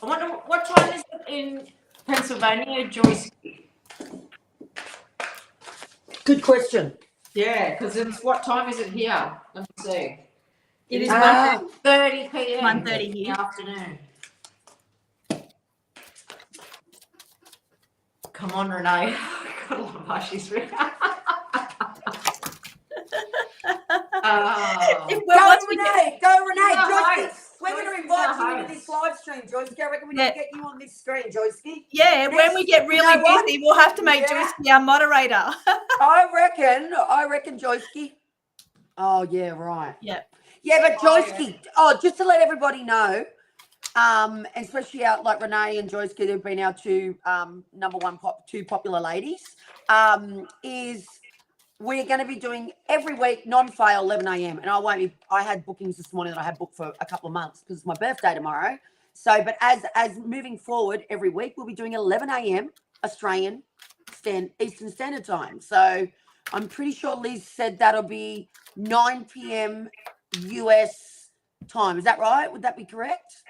I wonder what time is it in Pennsylvania, Joyce? Good question. Yeah, because it's what time is it here? Let me see. It is 1:30 p.m. 1:30 in here. the afternoon. come on, Renee. God, I love how she's written. Once we get, Go, Renee. Joyce, host. we're going to Joyce is invite our you into host. this live stream, Joyce. I reckon we need to get you on this screen, Joyce. yeah, when we get really what? busy, we'll have to make Yeah. Joyce our moderator. I reckon, Joyce. Oh, yeah, right. Yeah. Yeah, but Oh, Joyce, just to let everybody know, and especially out like Renee and Joyce, they've been our two two popular ladies, is we're going to be doing every week, non-fail, 11 a.m. And I had bookings this morning that I had booked for a couple of months because it's my birthday tomorrow. So, but as moving forward every week, we'll be doing 11 a.m. Australian Eastern Standard Time. So I'm pretty sure Liz said that'll be 9 p.m. US time. Is that right? Would that be correct?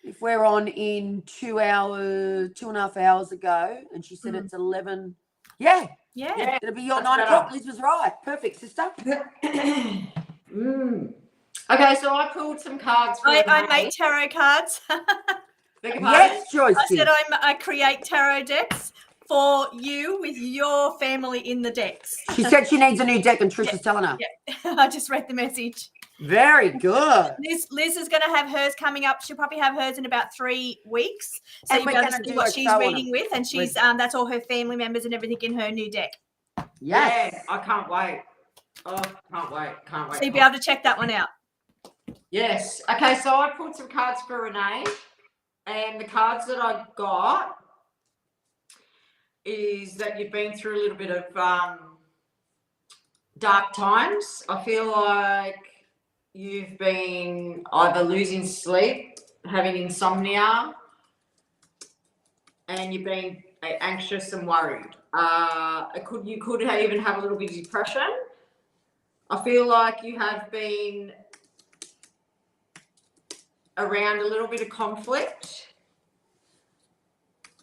If we're on in 2.5 hours ago, and she said it's 11. Yeah. Yeah. It'll be your That's 9 o'clock. Liz was right. Perfect, sister. Okay, so I pulled some cards for I make tarot cards. Yes, Joyce. I said I create tarot decks for you with your family in the decks. She said she needs a new deck, and Trish is telling her. Yeah. I just read the message. Very good. Liz is going to have hers coming up. She'll probably have hers in about 3 weeks. So And you'll be we're able to gonna see do what a she's show on reading it. with, and she's that's all her family members and everything in her new deck. Yes. Yeah, I can't wait. Oh, can't wait. So you'll be able to check that one out. Yes. Okay, so I pulled some cards for Renee, and the cards that I got is that you've been through a little bit of dark times. I feel like you've been either losing sleep, having insomnia, and you've been anxious and worried. You could even have a little bit of depression. I feel like you have been around a little bit of conflict,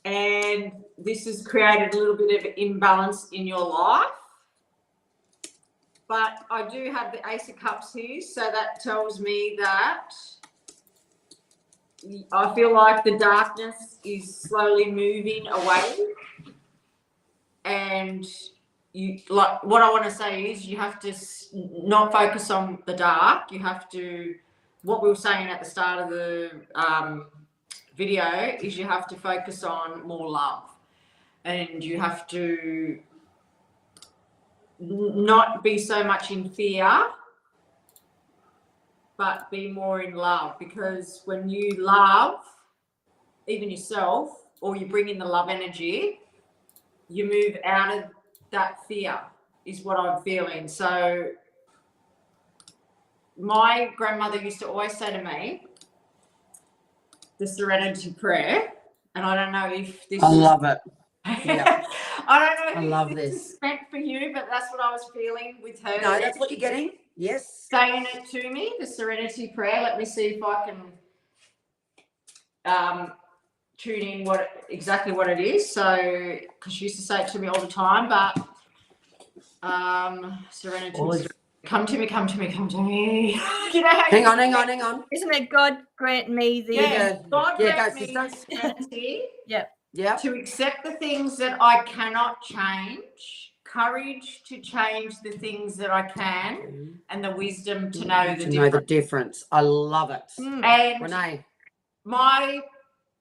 and this has created a little bit of imbalance in your life. But I do have the Ace of Cups here, so that tells me that I feel like the darkness is slowly moving away. And you, like, what I want to say is you have to not focus on the dark. You have to, what we were saying at the start of the video is you have to focus on more love, and you have to not be so much in fear, but be more in love, because when you love even yourself, or you bring in the love energy, you move out of that fear, is what I'm feeling. So my grandmother used to always say to me, the Serenity Prayer, and I don't know if this I love it. Yeah. I don't know I if love this this. is meant for you, but that's what I was feeling with her. No, that's what you're getting. Yes. Saying it to me, the Serenity Prayer. Let me see if I can tune in exactly what it is. So, because she used to say it to me all the time, but Serenity. Come to me, come to me, come to me. You know how Hang on. Isn't it God grant me the God grant go, me sister. serenity Yeah. to accept the things that I cannot change, courage to change the things that I can, and the wisdom to know the difference. I love it. And Renee. my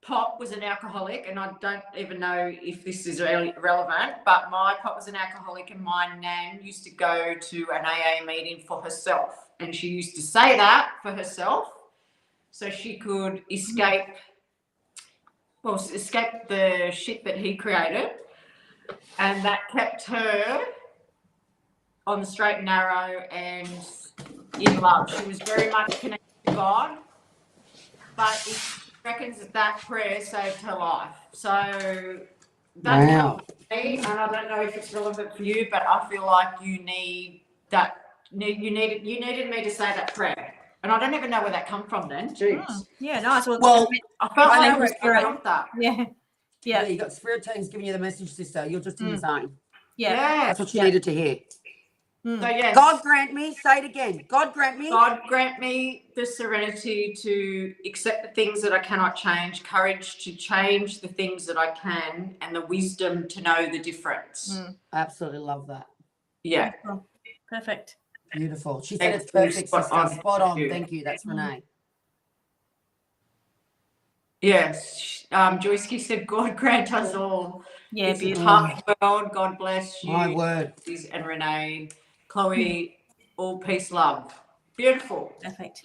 pop was an alcoholic, and I don't even know if this is really relevant, but my pop was an alcoholic, and my nan used to go to an AA meeting for herself, and she used to say that for herself so she could escape the shit that he created, and that kept her on the straight and narrow and in love. She was very much connected to God, but she reckons that prayer saved her life. So that's Wow. me, and I don't know if it's relevant for you, but I feel like you need that. You needed me to say that prayer, and I don't even know where that come from. Then, jeez. Yeah, nice. Well, I felt I like I felt that. Yeah. You got spirit teams giving you the message, sister. You're just in the zone. Yeah. That's what you needed to hear. So yes, God grant me, say it again. God grant me. God grant me the serenity to accept the things that I cannot change, courage to change the things that I can, and the wisdom to know the difference. Absolutely love that. Yeah. Perfect. Beautiful. She said Thank it's you. perfect, Spot sister. on. Spot on. Thank you. Thank you. That's Renee. Yes. Joyce said, God grant us all. Yeah, It's a beautiful. tough world. God bless you. My word. And Renee. Chloe, all peace, love. Beautiful. Perfect.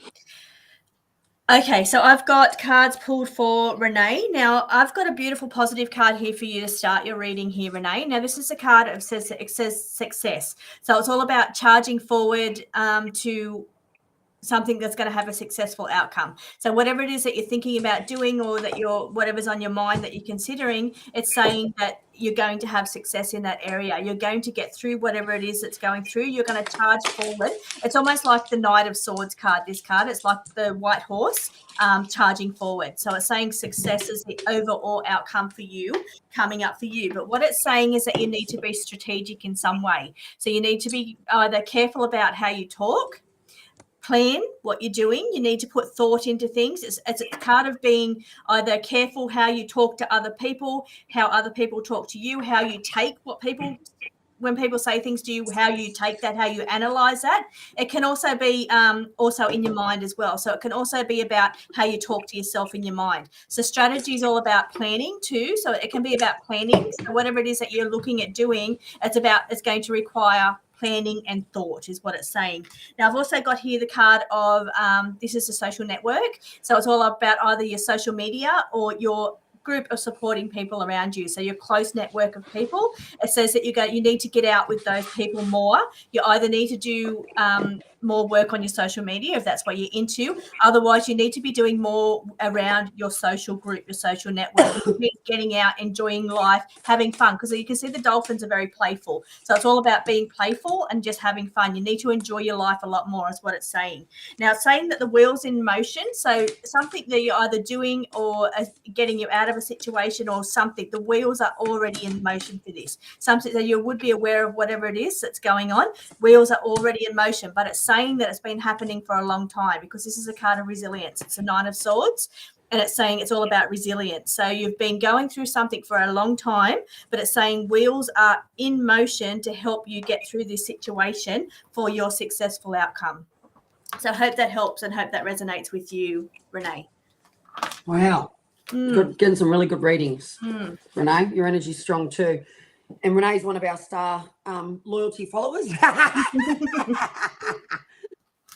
Okay, so I've got cards pulled for Renee. Now, I've got a beautiful positive card here for you to start your reading here, Renee. Now, this is a card that says success. So it's all about charging forward to something that's going to have a successful outcome. So whatever it is that you're thinking about doing, or that whatever's on your mind that you're considering, it's saying that you're going to have success in that area. You're going to get through whatever it is that's going through. You're going to charge forward. It's almost like the Knight of Swords card, this card. It's like the white horse charging forward. So it's saying success is the overall outcome for you, coming up for you. But what it's saying is that you need to be strategic in some way. So you need to be either careful about how you talk, plan what you're doing. You need to put thought into things. It's a card of being either careful how you talk to other people, how other people talk to you, how you take when people say things to you, how you take that, how you analyze that. It can also be also in your mind as well. So it can also be about how you talk to yourself in your mind. So strategy is all about planning too. So it can be about planning. So whatever it is that you're looking at doing, it's going to require planning and thought is what it's saying. Now, I've also got here the card of this is a social network. So it's all about either your social media or your group of supporting people around you. So your close network of people. It says that you need to get out with those people more. You either need to do more work on your social media if that's what you're into. Otherwise, you need to be doing more around your social group, your social network. You need getting out, enjoying life, having fun, because you can see the dolphins are very playful. So it's all about being playful and just having fun. You need to enjoy your life a lot more is what it's saying. Now, it's saying that the wheel's in motion. So something that you're either doing or getting you out of a situation or something, the wheels are already in motion for this. Something that you would be aware of whatever it is that's going on. Wheels are already in motion, but it's saying that it's been happening for a long time because this is a card of resilience. It's a Nine of Swords. And it's saying it's all about resilience. So you've been going through something for a long time, but it's saying wheels are in motion to help you get through this situation for your successful outcome. So I hope that helps and hope that resonates with you, Renee. Wow. Getting some really good readings. Renee, your energy's strong too. And Renee's one of our star loyalty followers.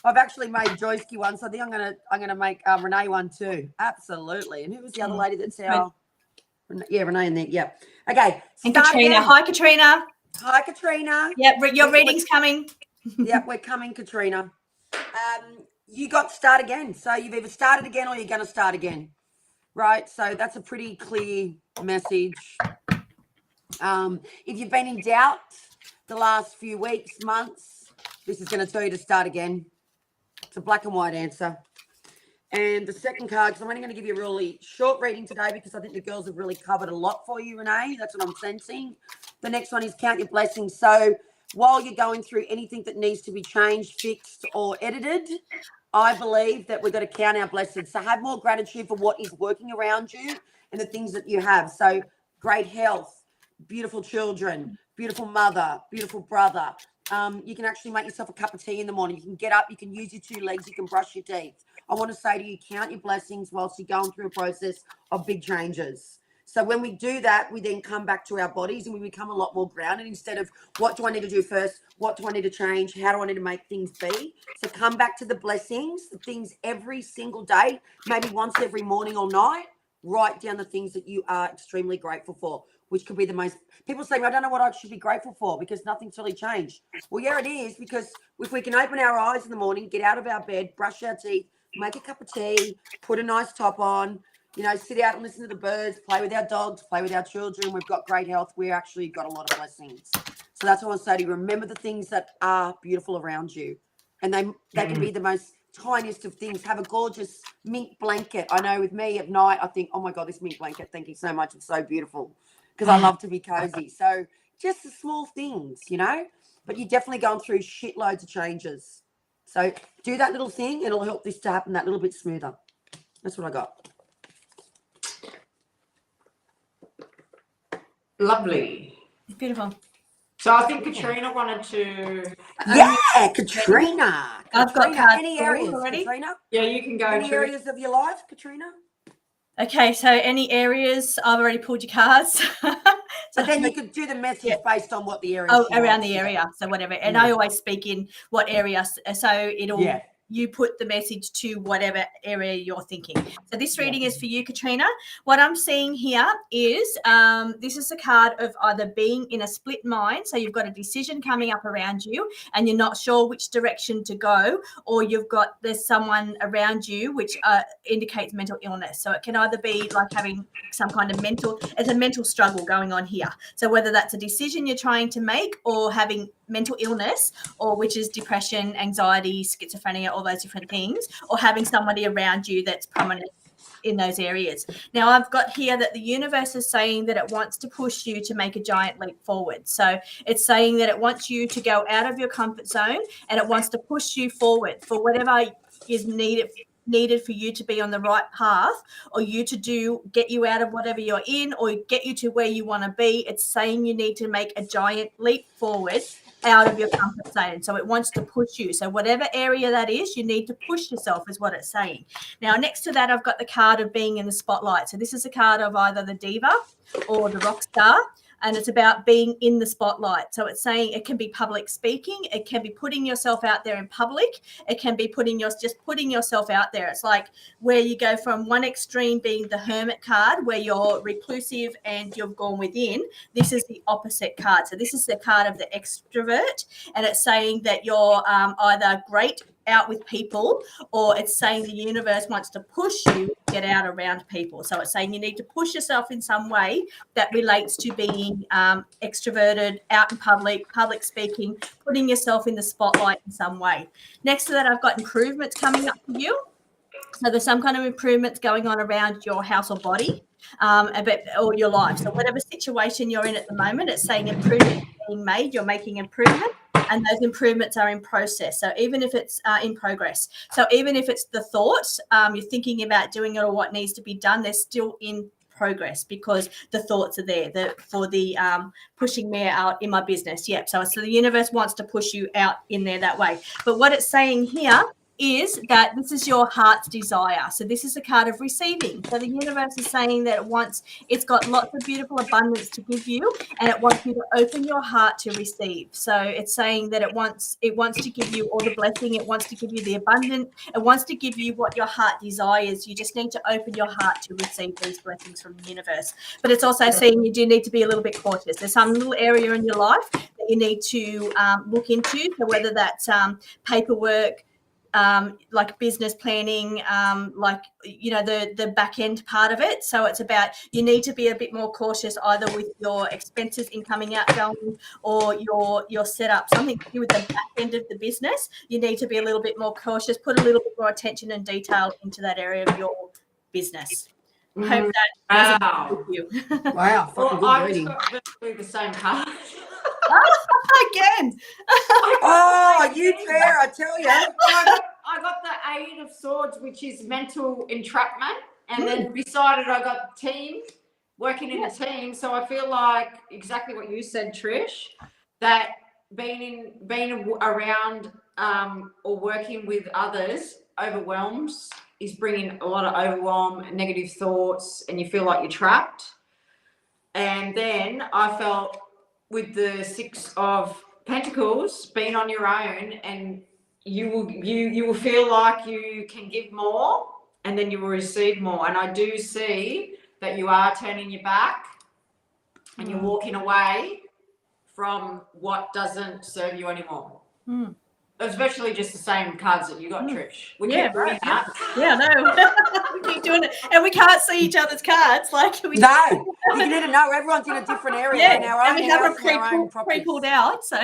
I've actually made Joyski one, so I think I'm gonna make Renee one too. Absolutely. And who was the other lady that's our? Yeah, Renee in there. Yeah. Okay. And Katrina. Again. Hi, Katrina. Hi, Katrina. Yep, your reading's coming. Yep, we're coming, Katrina. You got to start again. So you've either started again or you're going to start again, right? So that's a pretty clear message. If you've been in doubt the last few weeks, months, this is going to tell you to start again. It's a black and white answer. And the second card, because I'm only going to give you a really short reading today because I think the girls have really covered a lot for you, Renee. That's what I'm sensing. The next one is count your blessings. So while you're going through anything that needs to be changed, fixed, or edited, I believe that we've got to count our blessings. So have more gratitude for what is working around you and the things that you have. So great health, beautiful children, beautiful mother, beautiful brother. You can actually make yourself a cup of tea in the morning. You can get up, you can use your two legs, you can brush your teeth. I want to say to you, count your blessings whilst you're going through a process of big changes. So when we do that, we then come back to our bodies and we become a lot more grounded instead of what do I need to do first? What do I need to change? How do I need to make things be? So come back to the blessings, the things every single day, maybe once every morning or night. Write down the things that you are extremely grateful for, which could be the most. People say, I don't know what I should be grateful for because nothing's really changed. Well, yeah, it is, because if we can open our eyes in the morning, get out of our bed, brush our teeth, make a cup of tea, put a nice top on, sit out and listen to the birds, play with our dogs, play with our children. We've got great health. We actually got a lot of blessings. So that's what I want to say to you. Remember the things that are beautiful around you. And they can be the most tiniest of things. Have a gorgeous mink blanket. I know with me at night, I think, oh my God, this mink blanket, thank you so much. It's so beautiful because I love to be cozy. So just the small things, but you're definitely going through shitloads of changes. So do that little thing. It'll help this to happen that little bit smoother. That's what I got. Lovely. Beautiful. So I think Katrina wanted to. Yeah, Katrina. I've got Katrina, cards any full areas, already. Katrina? Yeah, you can go. Any Trish. areas of your life, Katrina? Okay, so any areas, I've already pulled your cards. But then you could do the message based on what the area. Around the area, so whatever. And I always speak in what area, so it'll you put the message to whatever area you're thinking. So this reading is for you, Katrina. What I'm seeing here is this is a card of either being in a split mind, so you've got a decision coming up around you and you're not sure which direction to go, or there's someone around you which indicates mental illness. So it can either be like having some kind of mental struggle going on here. So whether that's a decision you're trying to make or having mental illness, or which is depression, anxiety, schizophrenia, all those different things, or having somebody around you that's prominent in those areas. Now I've got here that the universe is saying that it wants to push you to make a giant leap forward. So it's saying that it wants you to go out of your comfort zone and it wants to push you forward for whatever is needed for you to be on the right path, or you to get you out of whatever you're in, or get you to where you want to be. It's saying you need to make a giant leap forward out of your comfort zone. So it wants to push you. So whatever area that is, you need to push yourself is what it's saying. Now, next to that, I've got the card of being in the spotlight. So this is a card of either the diva or the rock star. And it's about being in the spotlight. So it's saying it can be public speaking. It can be putting yourself out there in public. It can be just putting yourself out there. It's like where you go from one extreme being the hermit card, where you're reclusive and you've gone within. This is the opposite card. So this is the card of the extrovert. And it's saying that you're either great out with people, or it's saying the universe wants to push you to get out around people. So it's saying you need to push yourself in some way that relates to being extroverted, out in public speaking, putting yourself in the spotlight in some way. Next to that, I've got improvements coming up for you. So there's some kind of improvements going on around your house or body, or your life. So whatever situation you're in at the moment, it's saying improvements are being made. You're making improvements, and those improvements are in process. So even if it's in progress, so even if it's the thoughts you're thinking about doing it or what needs to be done, they're still in progress because the thoughts are there for the pushing me out in my business. Yep. So the universe wants to push you out in there that way. But what it's saying here is that this is your heart's desire. So this is a card of receiving. So the universe is saying that it's got lots of beautiful abundance to give you, and it wants you to open your heart to receive. So it's saying that it wants to give you all the blessing. It wants to give you the abundance. It wants to give you what your heart desires. You just need to open your heart to receive these blessings from the universe. But it's also saying you do need to be a little bit cautious. There's some little area in your life that you need to look into. So whether that's paperwork, like business planning, the back end part of it. So it's about you need to be a bit more cautious either with your expenses incoming, outgoing, or your setup, something to do with the back end of the business. You need to be a little bit more cautious, put a little bit more attention and detail into that area of your business. Hope that Wow. you. Wow, fucking good reading. Got virtually the same card. Again. Oh, you care, I tell you. I got the Eight of Swords, which is mental entrapment, and then beside it I got team, working in a team. So I feel like exactly what you said, Trish, that being around or working with others is bringing a lot of overwhelm, negative thoughts, and you feel like you're trapped. And then I felt with the Six of Pentacles, being on your own, and you will feel like you can give more, and then you will receive more. And I do see that you are turning your back and you're walking away from what doesn't serve you anymore. Especially just the same cards that you got, Trish. We keep doing that. Yeah, no. We keep doing it. And we can't see each other's cards. You can either know everyone's in a different area in our own and we have house, them pre-pulled out. So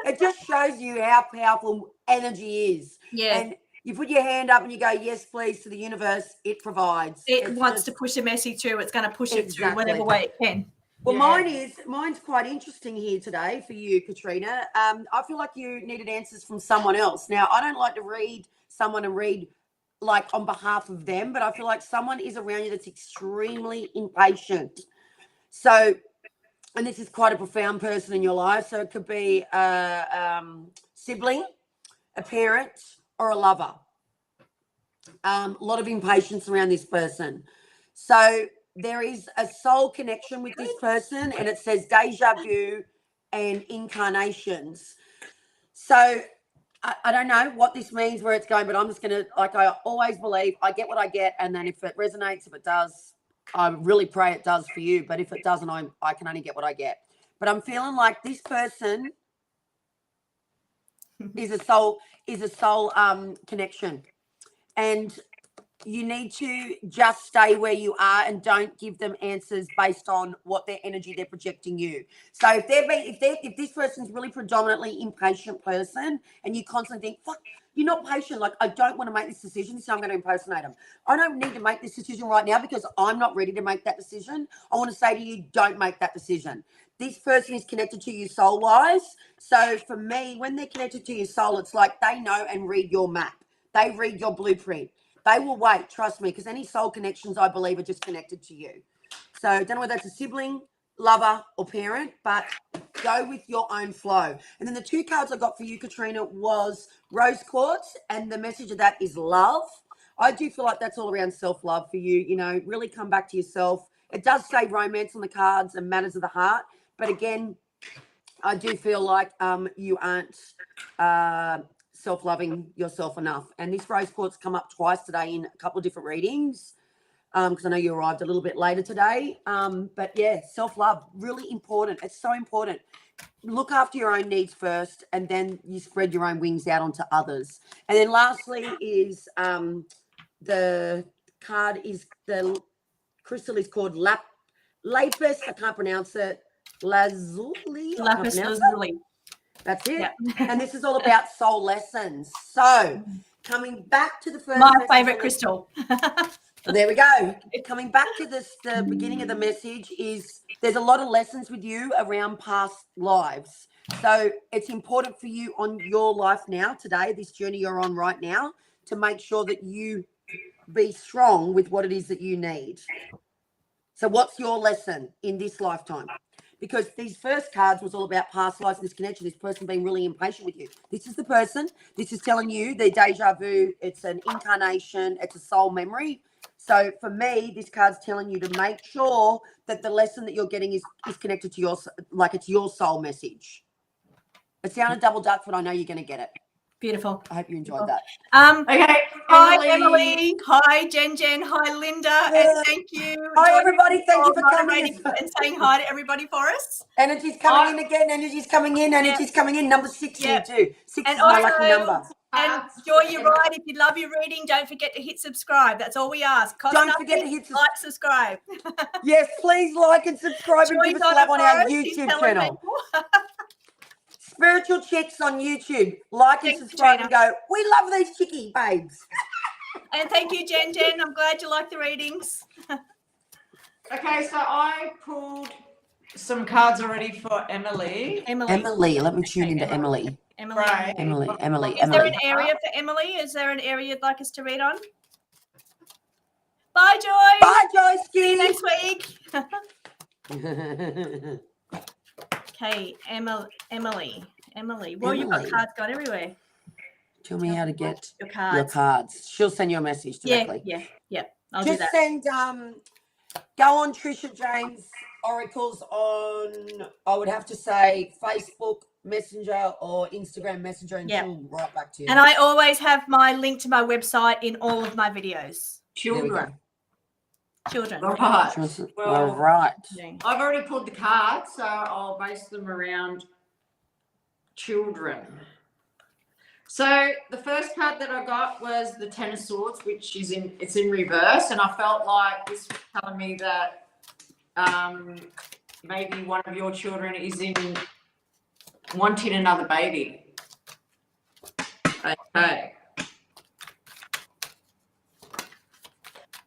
it just shows you how powerful energy is. Yeah. And you put your hand up and you go, yes, please, to the universe, it provides. It wants to push a message through. It's going to push it through whatever way it can. Well, Yeah. mine's quite interesting here today for you, Katrina. I feel like you needed answers from someone else. Now, I don't like to read someone and read like on behalf of them, but I feel like someone is around you that's extremely impatient. So, and this is quite a profound person in your life. So it could be a sibling, a parent, or a lover. A lot of impatience around this person. So there is a soul connection with this person, and it says deja vu and incarnations. So I don't know what this means, where it's going, but I'm just going to, like I always believe, I get what I get. And then if it resonates, if it does, I really pray it does for you. But if it doesn't, I can only get what I get. But I'm feeling like this person is a soul connection. And you need to just stay where you are and don't give them answers based on what their energy they're projecting you. So if this person's really predominantly impatient person and you constantly think, fuck, you're not patient. Like, I don't want to make this decision, so I'm going to impersonate them. I don't need to make this decision right now because I'm not ready to make that decision. I want to say to you, don't make that decision. This person is connected to you soul-wise. So for me, when they're connected to your soul, it's like they know and read your map. They read your blueprint. They will wait, trust me, because any soul connections, I believe, are just connected to you. So don't know whether that's a sibling, lover, or parent, but go with your own flow. And then the two cards I got for you, Katrina, was rose quartz, and the message of that is love. I do feel like that's all around self-love for you. You know, really come back to yourself. It does say romance on the cards and matters of the heart, but again, I do feel like you aren't self-loving yourself enough. And this rose quartz come up twice today in a couple of different readings because I know you arrived a little bit later today. But yeah, self-love, really important. It's so important. Look after your own needs first, and then you spread your own wings out onto others. And then lastly is the card is the crystal is called lapis. I can't pronounce it. Lazuli. I can't Lapis pronounce it. lazuli. That's it. Yep. And this is all about soul lessons. So coming back to the first My message favorite from crystal. there we go. Coming back to this, the beginning of the message is there's a lot of lessons with you around past lives. So it's important for you on your life now, today, this journey you're on right now, to make sure that you be strong with what it is that you need. So what's your lesson in this lifetime? Because these first cards was all about past lives, this connection, this person being really impatient with you. This is the person. This is telling you the deja vu. It's an incarnation. It's a soul memory. So for me, this card's telling you to make sure that the lesson that you're getting is connected to your, like it's your soul message. It sounded double duck, but I know you're going to get it. Beautiful. I hope you enjoyed that. Okay. Hi, Emily. Hi, Jen. Hi, Linda. And thank you. Hi, Joy, everybody. Thank you for coming moderating and saying hi to everybody for us. Energy's coming in again. Energy's coming in. Energy's coming in. Number 6 here too. 6 And is my also, lucky number. And Joy, you're right. If you love your reading, don't forget to hit subscribe. That's all we ask. Don't forget to hit like, subscribe. Yes, please like and subscribe and give us love on our YouTube channel. Spiritual Chicks on YouTube. Like and subscribe and go, we love these chickie babes. And thank you, Jen. I'm glad you like the readings. Okay, so I pulled some cards already for Emily. Emily, let me tune into Emily. Right. Emily. Is there an area for Emily? Is there an area you'd like us to read on? Bye, Joy. Bye, Joy. See you next week. Okay, Emily. Well, you've got cards got everywhere. Tell me how to get your cards. She'll send you a message directly. Yeah. I'll just do that. Send. Go on Trisha James Oracles on, I would have to say, Facebook Messenger or Instagram Messenger, and she'll write back to you. And I always have my link to my website in all of my videos. Children. All right. Well, all right. I've already pulled the cards, so I'll base them around children. So the first card that I got was the Ten of Swords, which is in reverse, and I felt like this was telling me that maybe one of your children is wanting another baby. Okay.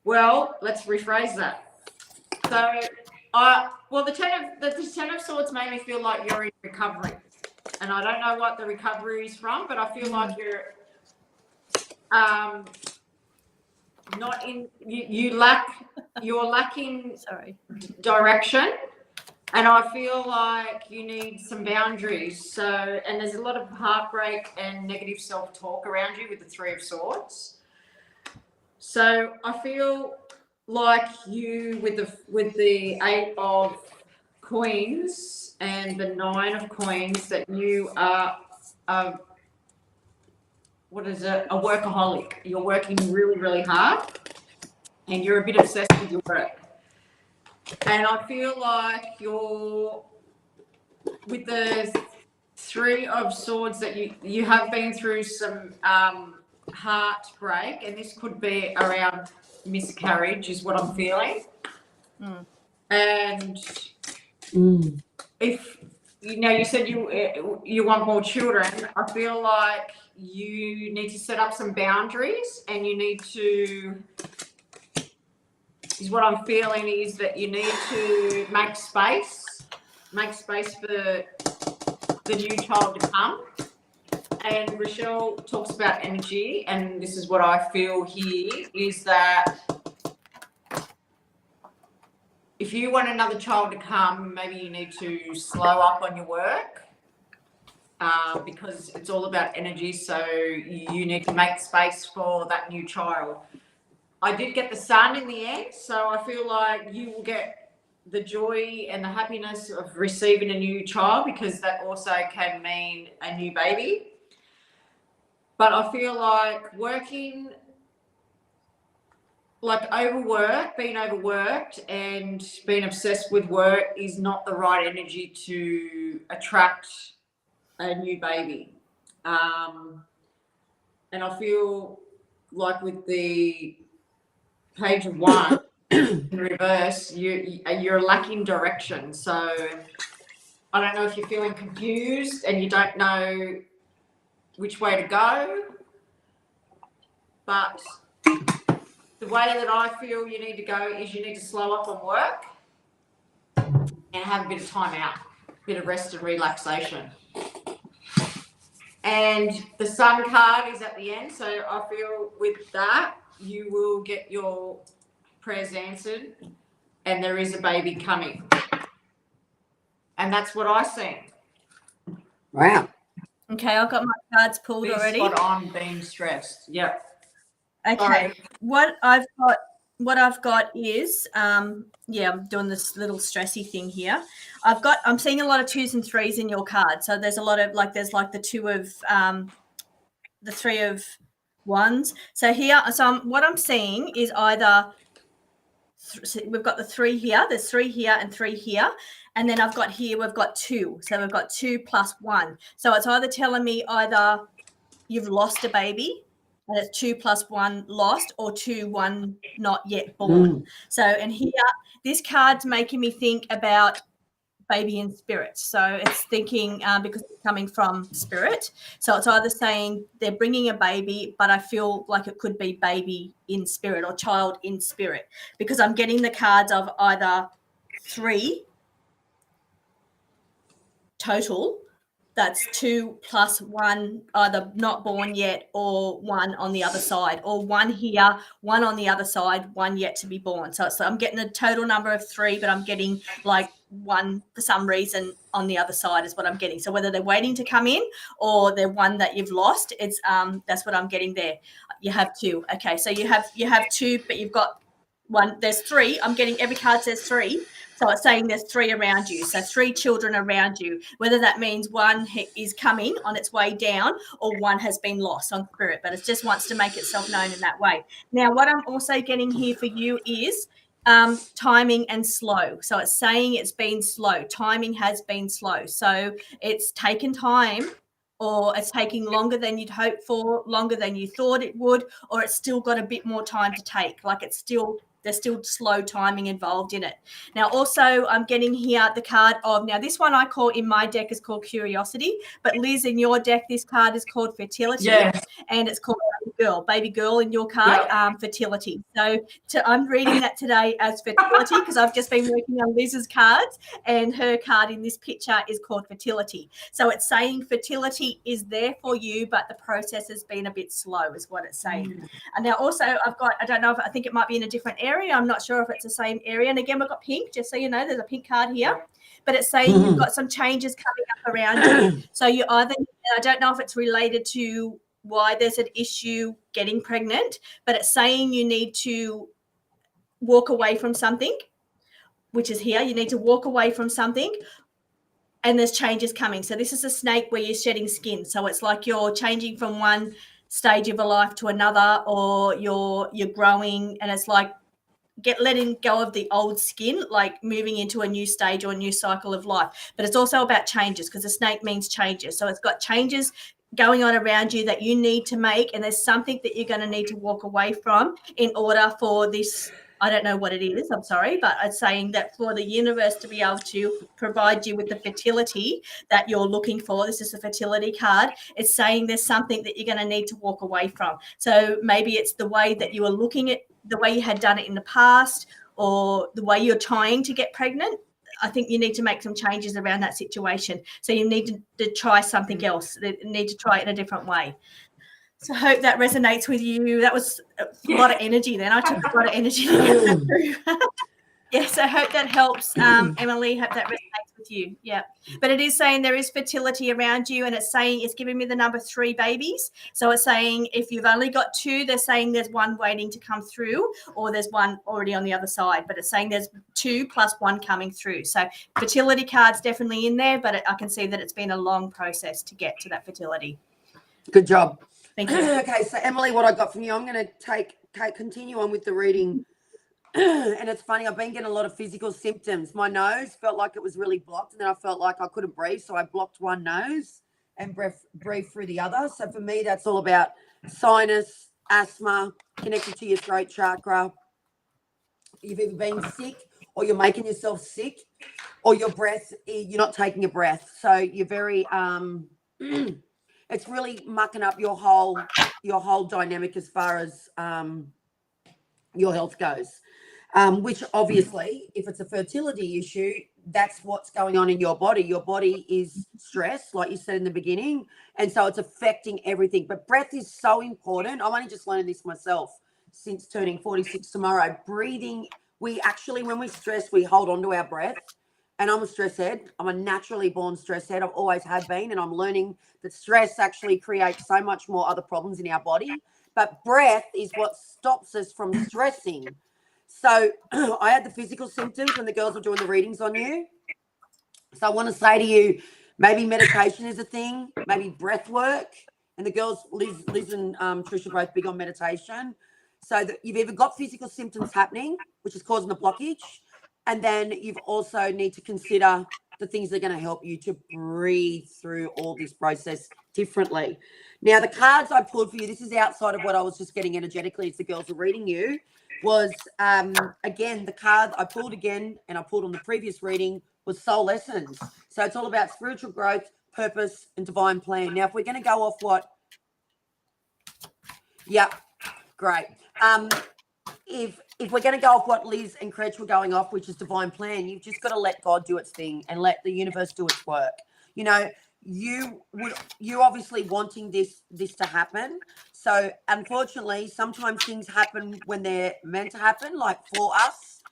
Well, let's rephrase that. So Well, the ten of swords made me feel like you're in recovery, and I don't know what the recovery is from, but I feel like you're not in. You're lacking Sorry. direction, and I feel like you need some boundaries. So, and there's a lot of heartbreak and negative self-talk around you with the Three of Swords. So I feel like you with the Eight of Coins and the Nine of Coins that you are a workaholic. You're working really, really hard, and you're a bit obsessed with your work. And I feel like you're with the Three of Swords that you have been through some heartbreak, and this could be around miscarriage is what I'm feeling. And if you said you want more children, I feel like you need to set up some boundaries, and you need to is what I'm feeling is that you need to make space for the new child to come. And Rochelle talks about energy, and this is what I feel here is that if you want another child to come, maybe you need to slow up on your work because it's all about energy. So you need to make space for that new child. I did get the Sun in the end, so I feel like you will get the joy and the happiness of receiving a new child, because that also can mean a new baby. But I feel like working, like being overworked and being obsessed with work is not the right energy to attract a new baby. And I feel like with the Page of Wands in reverse, you're lacking direction. So I don't know if you're feeling confused and you don't know which way to go, but the way that I feel you need to go is you need to slow up on work and have a bit of time out, a bit of rest and relaxation. And the Sun card is at the end, so I feel with that you will get your prayers answered, and there is a baby coming. And that's what I see. Wow. Okay, I've got my cards pulled already. Spot on being stressed. Yep. Okay, what I've got is I'm doing this little stressy thing here. I'm seeing a lot of 2s and 3s in your card. So there's a lot of there's the 2 of the 3 of Wands. So here, what I'm seeing is either we've got the 3 here. There's 3 here and 3 here, and then we've got 2. So we've got 2 plus 1. So it's either telling me either you've lost a baby, and it's 2 plus 1 lost, or 2, 1 not yet born. So, and here, this card's making me think about baby in spirit. So it's thinking because it's coming from spirit. So it's either saying they're bringing a baby, but I feel like it could be baby in spirit or child in spirit, because I'm getting the cards of either 3 total. That's 2 plus 1, either not born yet, or 1 on the other side, or 1 here, 1 on the other side, 1 yet to be born. So I'm getting a total number of 3, but I'm getting 1 for some reason on the other side is what I'm getting. So whether they're waiting to come in or they're 1 that you've lost, it's that's what I'm getting there. You have 2. Okay, so you have 2, but you've got 1. There's 3. I'm getting every card says 3. So it's saying there's 3 around you. So 3 children around you, whether that means 1 is coming on its way down or 1 has been lost on spirit, but it just wants to make itself known in that way. Now, what I'm also getting here for you is timing and slow. So it's saying it's been slow. Timing has been slow. So it's taken time, or it's taking longer than you'd hoped for, longer than you thought it would, or it's still got a bit more time to take. There's still slow timing involved in it. Now, also, I'm getting here the card of, now this one I call in my deck is called Curiosity, but Liz, in your deck, this card is called Fertility. Yeah. And it's called baby girl in your card, fertility. So I'm reading that today as fertility because I've just been working on Liz's cards, and her card in this picture is called fertility. So it's saying fertility is there for you, but the process has been a bit slow is what it's saying. And now also I don't know if I think it might be in a different area. I'm not sure if it's the same area. And again, we've got pink, just so you know, there's a pink card here. But it's saying you've got some changes coming up around you. So you either, I don't know if it's related to why there's an issue getting pregnant, but it's saying you need to walk away from something, which is here. You need to walk away from something, and there's changes coming. So this is a snake where you're shedding skin. So it's like you're changing from one stage of a life to another, or you're growing, and it's like letting go of the old skin, like moving into a new stage or a new cycle of life. But it's also about changes, because a snake means changes. So it's got changes going on around you that you need to make, and there's something that you're going to need to walk away from in order for this. I don't know what it is, I'm sorry, but it's saying that for the universe to be able to provide you with the fertility that you're looking for, this is a fertility card, it's saying there's something that you're going to need to walk away from. So maybe it's the way that you were looking at, the way you had done it in the past, or the way you're trying to get pregnant. I think you need to make some changes around that situation. So you need to try something else. You need to try it in a different way. So I hope that resonates with you. That was a lot of energy then. I took a lot of energy to get that through. Yes, I hope that helps, Emily. Hope that resonates with you. Yeah. But it is saying there is fertility around you, and it's saying it's giving me the number 3 babies. So it's saying if you've only got 2, they're saying there's 1 waiting to come through, or there's 1 already on the other side. But it's saying there's 2 plus 1 coming through. So fertility card's definitely in there, but I can see that it's been a long process to get to that fertility. Good job. Thank you. Okay, so Emily, what I got from you, I'm going to continue on with the reading. And it's funny, I've been getting a lot of physical symptoms. My nose felt like it was really blocked, and then I felt like I couldn't breathe, so I blocked one nose and breathed through the other. So for me, that's all about sinus, asthma, connected to your throat chakra. You've either been sick, or you're making yourself sick, or your breath, you're not taking a breath. So you're very it's really mucking up your whole dynamic as far as your health goes. Which obviously, if it's a fertility issue, that's what's going on in your body. Your body is stressed, like you said in the beginning, and so it's affecting everything. But breath is so important. I'm only just learning this myself since turning 46 tomorrow. Breathing, we actually, when we stress, we hold on to our breath. And I'm a stress head. I'm a naturally born stress head. I've always have been, and I'm learning that stress actually creates so much more other problems in our body. But breath is what stops us from stressing. So I had the physical symptoms when the girls were doing the readings on you. So I want to say to you, maybe meditation is a thing, maybe breath work. And the girls, Liz and Trish are both big on meditation. So that you've either got physical symptoms happening, which is causing the blockage, and then you've also need to consider the things that are going to help you to breathe through all this process differently. Now, the cards I pulled for you, this is outside of what I was just getting energetically as the girls are reading you, was, again, the card I pulled again, and I pulled on the previous reading, was soul lessons. So it's all about spiritual growth, purpose, and divine plan. Now, if we're going to go off what... Yep, great. If we're going to go off what Liz and Cretch were going off, which is divine plan, you've just got to let God do its thing and let the universe do its work. You know, you're obviously wanting this to happen. So unfortunately, sometimes things happen when they're meant to happen, like for us,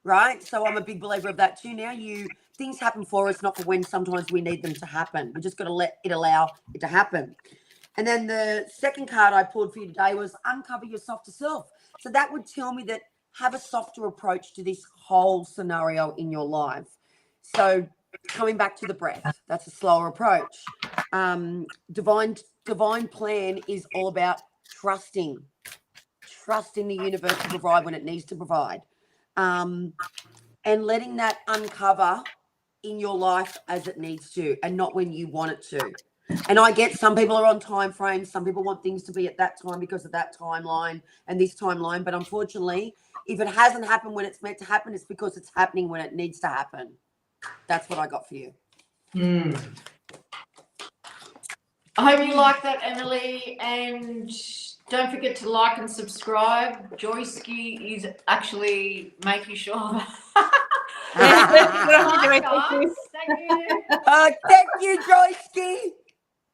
right? So I'm a big believer of that too. Now things happen for us, not for when sometimes we need them to happen. We just got to allow it to happen. And then the second card I pulled for you today was uncover your softer self. So that would tell me that have a softer approach to this whole scenario in your life. So coming back to the breath, that's a slower approach. Divine plan is all about trusting the universe to provide when it needs to provide, and letting that uncover in your life as it needs to, and not when you want it to. And I get some people are on time frames. Some people want things to be at that time because of that timeline and this timeline. But unfortunately, if it hasn't happened when it's meant to happen, it's because it's happening when it needs to happen. That's what I got for you. I hope you like that, Emily. And Don't forget to like and subscribe. Joyski is actually making sure Thank guys. Thank you. Thank you, Joyski.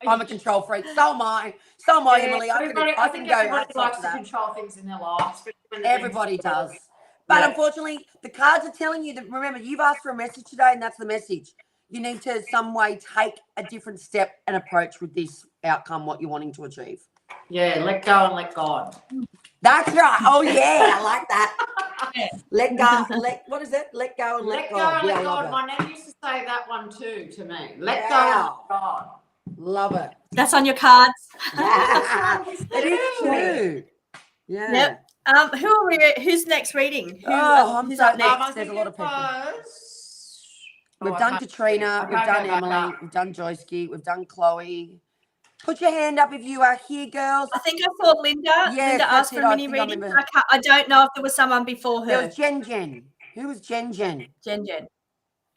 I'm a control freak. So am I. So am I, Yeah, Emily. I think go everybody hats off likes to to that. control things in their lives. Everybody does. But Yeah. unfortunately, the cards are telling you that, remember, you've asked for a message today, and that's the message. You need to, some way, take a different step and approach with this outcome, what you're wanting to achieve. Yeah, let go and let God. That's right. Oh, yeah. I like that. Yeah. Let go. What is it? Let go and let Let go God. and Yeah, let I love God. it. My nan used to say that one too to me. Let go Yeah. and let God. Love it. That's on your cards. It is true. Yeah. Yep. Who are we? Who's next reading? Who's up next? I There's a lot of people. We've I done can't Katrina, I we've can't done go back Emily, up. we've done Joyski, we've done Chloe. Put your hand up if you are here, girls. I think I saw Linda. Yes, Linda that's asked for it. a I mini think I reading. remember. I don't know if there was someone before her. There was Jen. Who was Jen? Jen.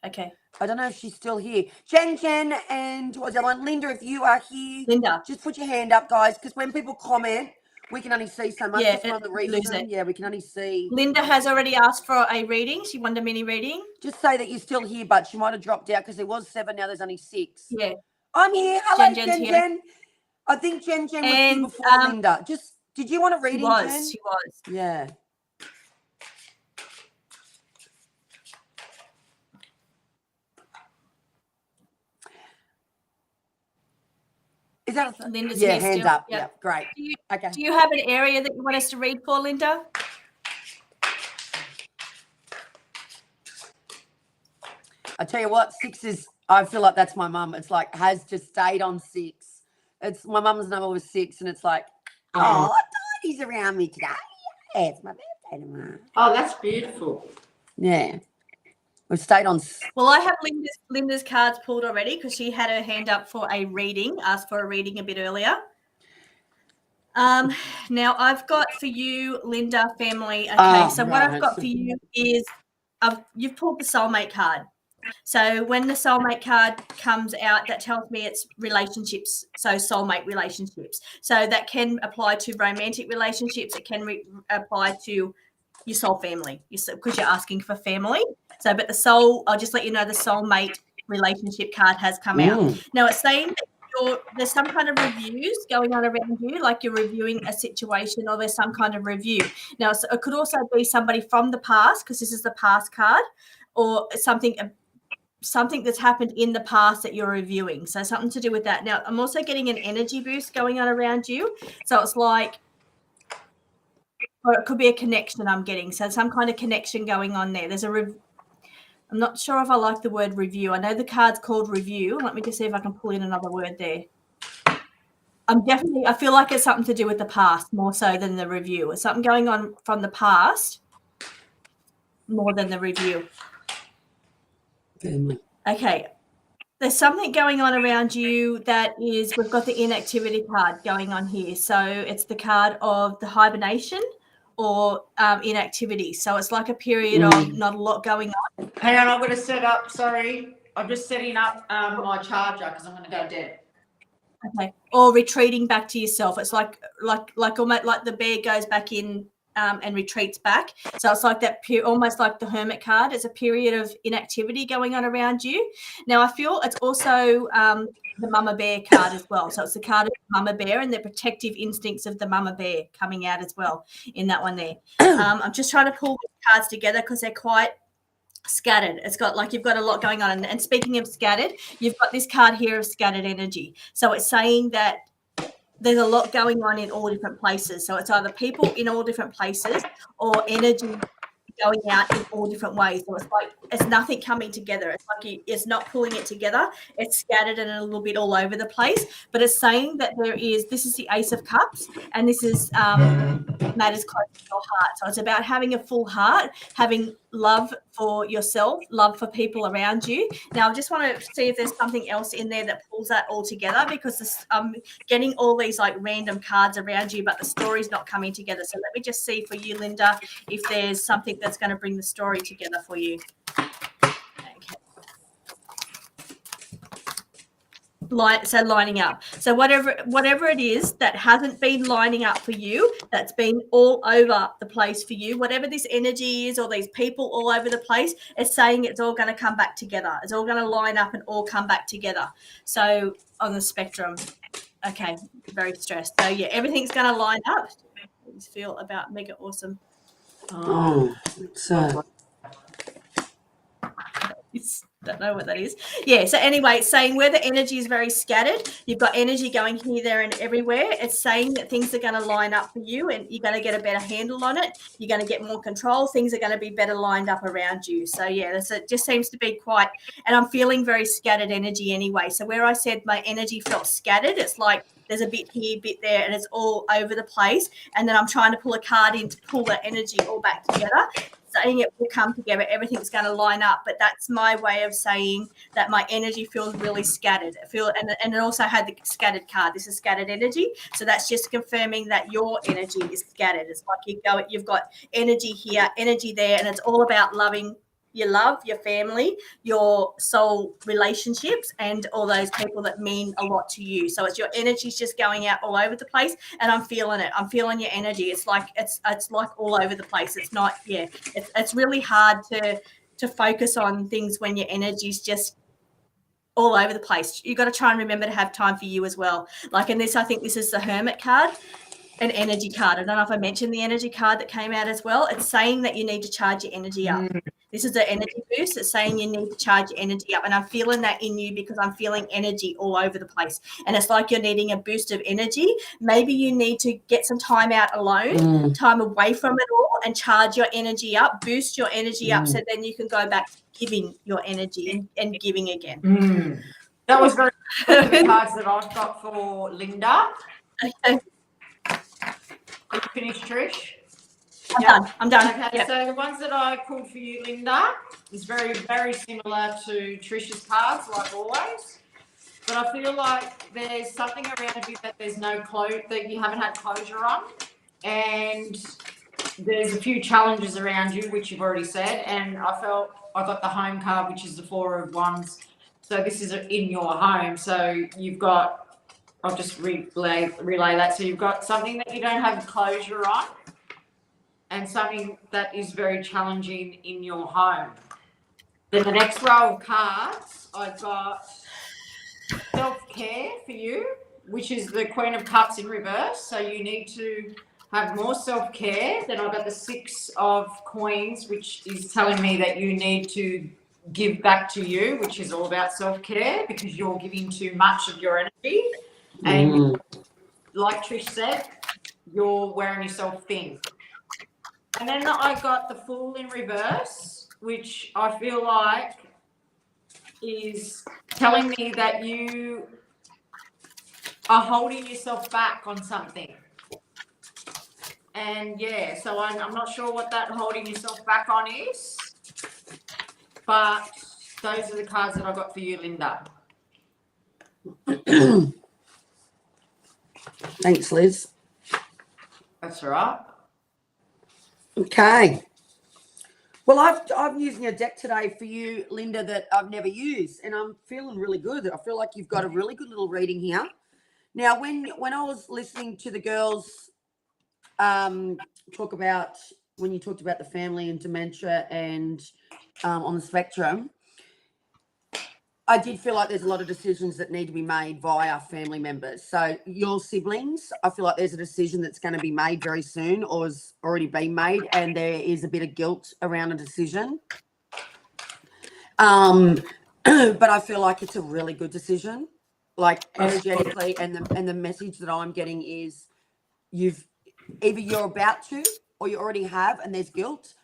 Okay. I don't know if she's still here. Jen, and what was the other one? Linda, if you are here, Linda. just put your hand up, guys, because when people comment, we can only see so much. Yeah, Just on the we lose restream. it. Yeah, we can only see. Linda has already asked for a reading. She wanted a mini reading. Just say that you're still here, but she might have dropped out because there was 7, now there's only 6. Yeah. I'm here. Hello, Jen's here. Jen. I think Jen was here before Linda. Did you want a reading, Jen? She was. Yeah. Is that Linda's yeah? here Hands still. up. Yep. Yeah, great. Okay. Do you have an area that you want us to read for, Linda? I tell you what, 6 is. I feel like that's my mum. It's like has just stayed on 6. It's my mum's number was 6, and it's like, oh, Daddy's around me today. Yeah, it's my birthday tomorrow. Oh, that's beautiful. Yeah, we've stayed on. Well, I have Linda's cards pulled already because she had her hand up for a reading, asked for a reading a bit earlier. Now I've got for you, Linda, family. Okay, so what I've got for you is you've pulled the soulmate card. So when the soulmate card comes out, that tells me it's relationships, so soulmate relationships. So that can apply to romantic relationships. It can apply to your soul family, because you're asking for family. So, but the soul, I'll just let you know, the soulmate relationship card has come out. Now it's saying that there's some kind of reviews going on around you, like you're reviewing a situation or there's some kind of review. Now, it could also be somebody from the past, because this is the past card, or something that's happened in the past that you're reviewing. So something to do with that. Now, I'm also getting an energy boost going on around you. So it's like, or it could be a connection I'm getting. So some kind of connection going on there. There's I'm not sure if I like the word review. I know the card's called review. Let me just see if I can pull in another word there. I feel like it's something to do with the past more so than the review. It's something going on from the past more than the review. Okay. There's something going on around you we've got the inactivity card going on here. So it's the card of the hibernation or inactivity. So it's like a period of not a lot going on. Hang on, I'm going to set up, sorry. I'm just setting up my charger because I'm going to go dead. Okay. Or retreating back to yourself. It's like almost like the bear goes back in and retreats back. So it's like that, almost like the hermit card. It's a period of inactivity going on around you. Now, I feel it's also the mama bear card as well. So it's the card of mama bear and the protective instincts of the mama bear coming out as well in that one there. I'm just trying to pull the cards together because they're quite scattered. It's got like you've got a lot going on. And speaking of scattered, you've got this card here of scattered energy. So it's saying that there's a lot going on in all different places. So it's either people in all different places or energy going out in all different ways. So it's like it's nothing coming together. It's like it's not pulling it together. It's scattered and a little bit all over the place. But it's saying that this is the Ace of Cups, and this is matters close to your heart. So it's about having a full heart, having love for yourself, love for people around you. Now, I just want to see if there's something else in there that pulls that all together, because I'm getting all these like random cards around you, but the story's not coming together. So let me just see for you, Linda, if there's something that's going to bring the story together for you. Okay. lining up. So whatever it is that hasn't been lining up for you, that's been all over the place for you, whatever this energy is or these people all over the place, it's saying it's all going to come back together. It's all going to line up and all come back together. So on the spectrum, okay, very stressed. So yeah, everything's going to line up. I just feel about mega awesome. Oh, so Don't know what that is. Yeah, so anyway, it's saying where the energy is very scattered, you've got energy going here, there, and everywhere. It's saying that things are going to line up for you and you're going to get a better handle on it. You're going to get more control. Things are going to be better lined up around you. So, yeah, it just seems to be quite, and I'm feeling very scattered energy anyway. So where I said my energy felt scattered, it's like there's a bit here, bit there, and it's all over the place. And then I'm trying to pull a card in to pull that energy all back together, saying it will come together, everything's going to line up. But that's my way of saying that my energy feels really scattered. And it also had the scattered card. This is scattered energy. So that's just confirming that your energy is scattered. It's like you've got energy here, energy there, and it's all about loving your love, your family, your soul relationships, and all those people that mean a lot to you. So it's your energy's just going out all over the place, and I'm feeling it. I'm feeling your energy. It's like all over the place. It's not, yeah. It's really hard to focus on things when your energy's just all over the place. You got to try and remember to have time for you as well. Like in this, I think this is the Hermit card. An energy card. I don't know if I mentioned the energy card that came out as well. It's saying that you need to charge your energy up. This is the energy boost. It's saying you need to charge your energy up. And I'm feeling that in you because I'm feeling energy all over the place. And it's like you're needing a boost of energy. Maybe you need to get some time out alone, time away from it all, and charge your energy up, boost your energy up, so then you can go back to giving your energy and giving again. That was very good for the cards that I've got for Linda. Okay. Are you finished, Trish? I'm done. Okay, yep. So the ones that I pulled for you, Linda, is very, very similar to Trish's cards, like always. But I feel like there's something around you that there's no that you haven't had closure on, and there's a few challenges around you, which you've already said. And I felt I got the home card, which is the 4 of Wands. So this is in your home. So you've got. I'll just relay that. So you've got something that you don't have closure on, and something that is very challenging in your home. Then the next row of cards, I've got self-care for you, which is the Queen of Cups in reverse. So you need to have more self-care. Then I've got the 6 of Coins, which is telling me that you need to give back to you, which is all about self-care because you're giving too much of your energy. And like Trish said, you're wearing yourself thin. And then I got the Fool in reverse, which I feel like is telling me that you are holding yourself back on something. And yeah, so I'm not sure what that holding yourself back on is, but those are the cards that I got for you, Linda. Thanks, Liz. That's all right. Okay. Well, I'm using a deck today for you, Linda, that I've never used, and I'm feeling really good. I feel like you've got a really good little reading here. Now, when I was listening to the girls talk about when you talked about the family and dementia and on the spectrum, I did feel like there's a lot of decisions that need to be made via family members. So your siblings, I feel like there's a decision that's going to be made very soon or has already been made, and there is a bit of guilt around a decision. But I feel like it's a really good decision, like energetically, and the message that I'm getting is you're about to, or you already have, and there's guilt,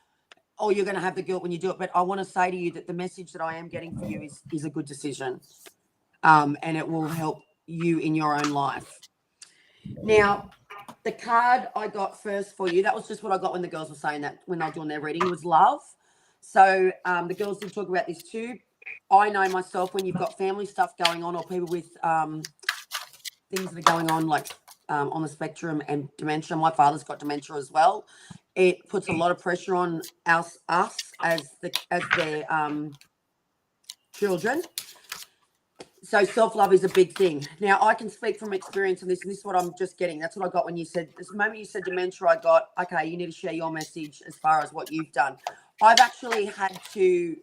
or you're going to have the guilt when you do it. But I want to say to you that the message that I am getting for you is a good decision, and it will help you in your own life. Now, the card I got first for you, that was just what I got when the girls were saying that when they were doing their reading, was love. So the girls did talk about this too. I know myself, when you've got family stuff going on, or people with things that are going on, like on the spectrum and dementia. My father's got dementia as well. It puts a lot of pressure on us as their children. So self-love is a big thing. Now, I can speak from experience on this, and this is what I'm just getting. That's what I got when you said, this moment you said dementia, I got, okay, you need to share your message as far as what you've done. I've actually had to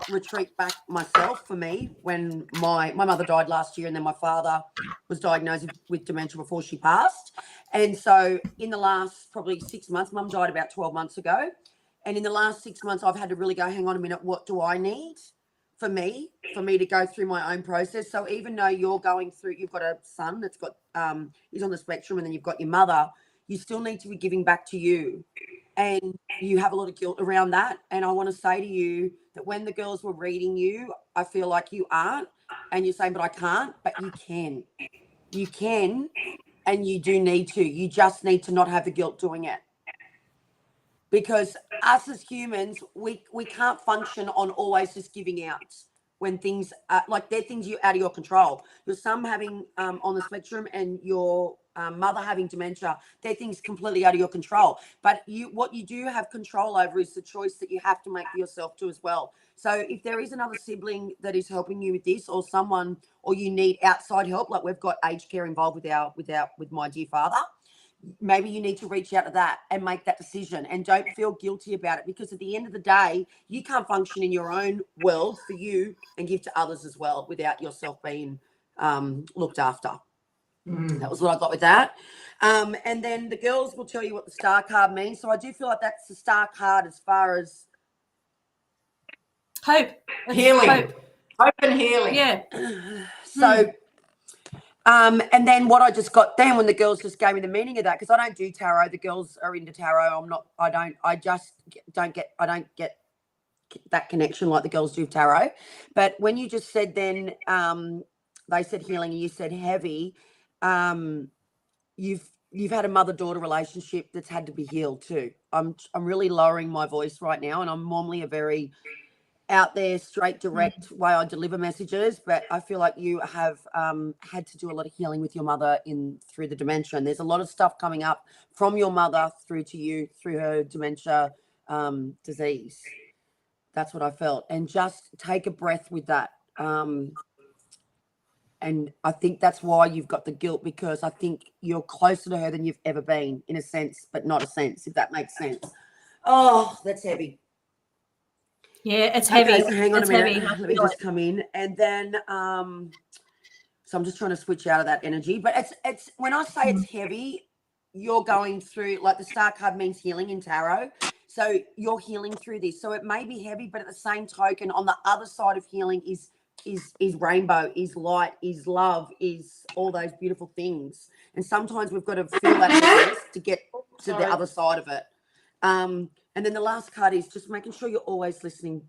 retreat back myself for me when my mother died last year, and then my father was diagnosed with dementia before she passed. And so in the last probably 6 months, mum died about 12 months ago. And in the last 6 months, I've had to really go, hang on a minute, what do I need for me to go through my own process? So even though you're going through, you've got a son that's got, he's on the spectrum, and then you've got your mother, you still need to be giving back to you. And you have a lot of guilt around that. And I want to say to you that when the girls were reading you, I feel like you aren't, and you're saying, but I can't, but you can. You can, and you do need to. You just need to not have the guilt doing it. Because us as humans, we can't function on always just giving out when things are, like, they're things you out of your control. Your son having on the spectrum and your mother having dementia, they're things completely out of your control. But what you do have control over is the choice that you have to make for yourself too as well. So if there is another sibling that is helping you with this, or someone, or you need outside help, like we've got aged care involved with my dear father, maybe you need to reach out to that and make that decision, and don't feel guilty about it, because at the end of the day, you can't function in your own world for you and give to others as well without yourself being looked after. That was what I got with that. And then the girls will tell you what the star card means. So I do feel like that's the star card as far as Hope. Healing. Hope and healing. Yeah. so and then what I just got then, when the girls just gave me the meaning of that, because I don't do tarot, the girls are into tarot. I don't get that connection like the girls do tarot. But when you just said then, they said healing and you said heavy, you've had a mother-daughter relationship that's had to be healed too. I'm really lowering my voice right now, and I'm normally a very out there, straight, direct way I deliver messages, but I feel like you have had to do a lot of healing with your mother through the dementia, and there's a lot of stuff coming up from your mother through to you through her dementia disease. That's what I felt. And just take a breath with that. And I think that's why you've got the guilt, because I think you're closer to her than you've ever been, in a sense, but not a sense, if that makes sense. Oh, that's heavy. Yeah, it's heavy. Okay, so hang on a minute. Heavy. Let me just come in, and then so I'm just trying to switch out of that energy. But it's when I say it's heavy, you're going through, like, the star card means healing in tarot. So you're healing through this. So it may be heavy, but at the same token, on the other side of healing is rainbow, is light, is love, is all those beautiful things. And sometimes we've got to feel that heaviness to get to the other side of it. And then the last card is just making sure you're always listening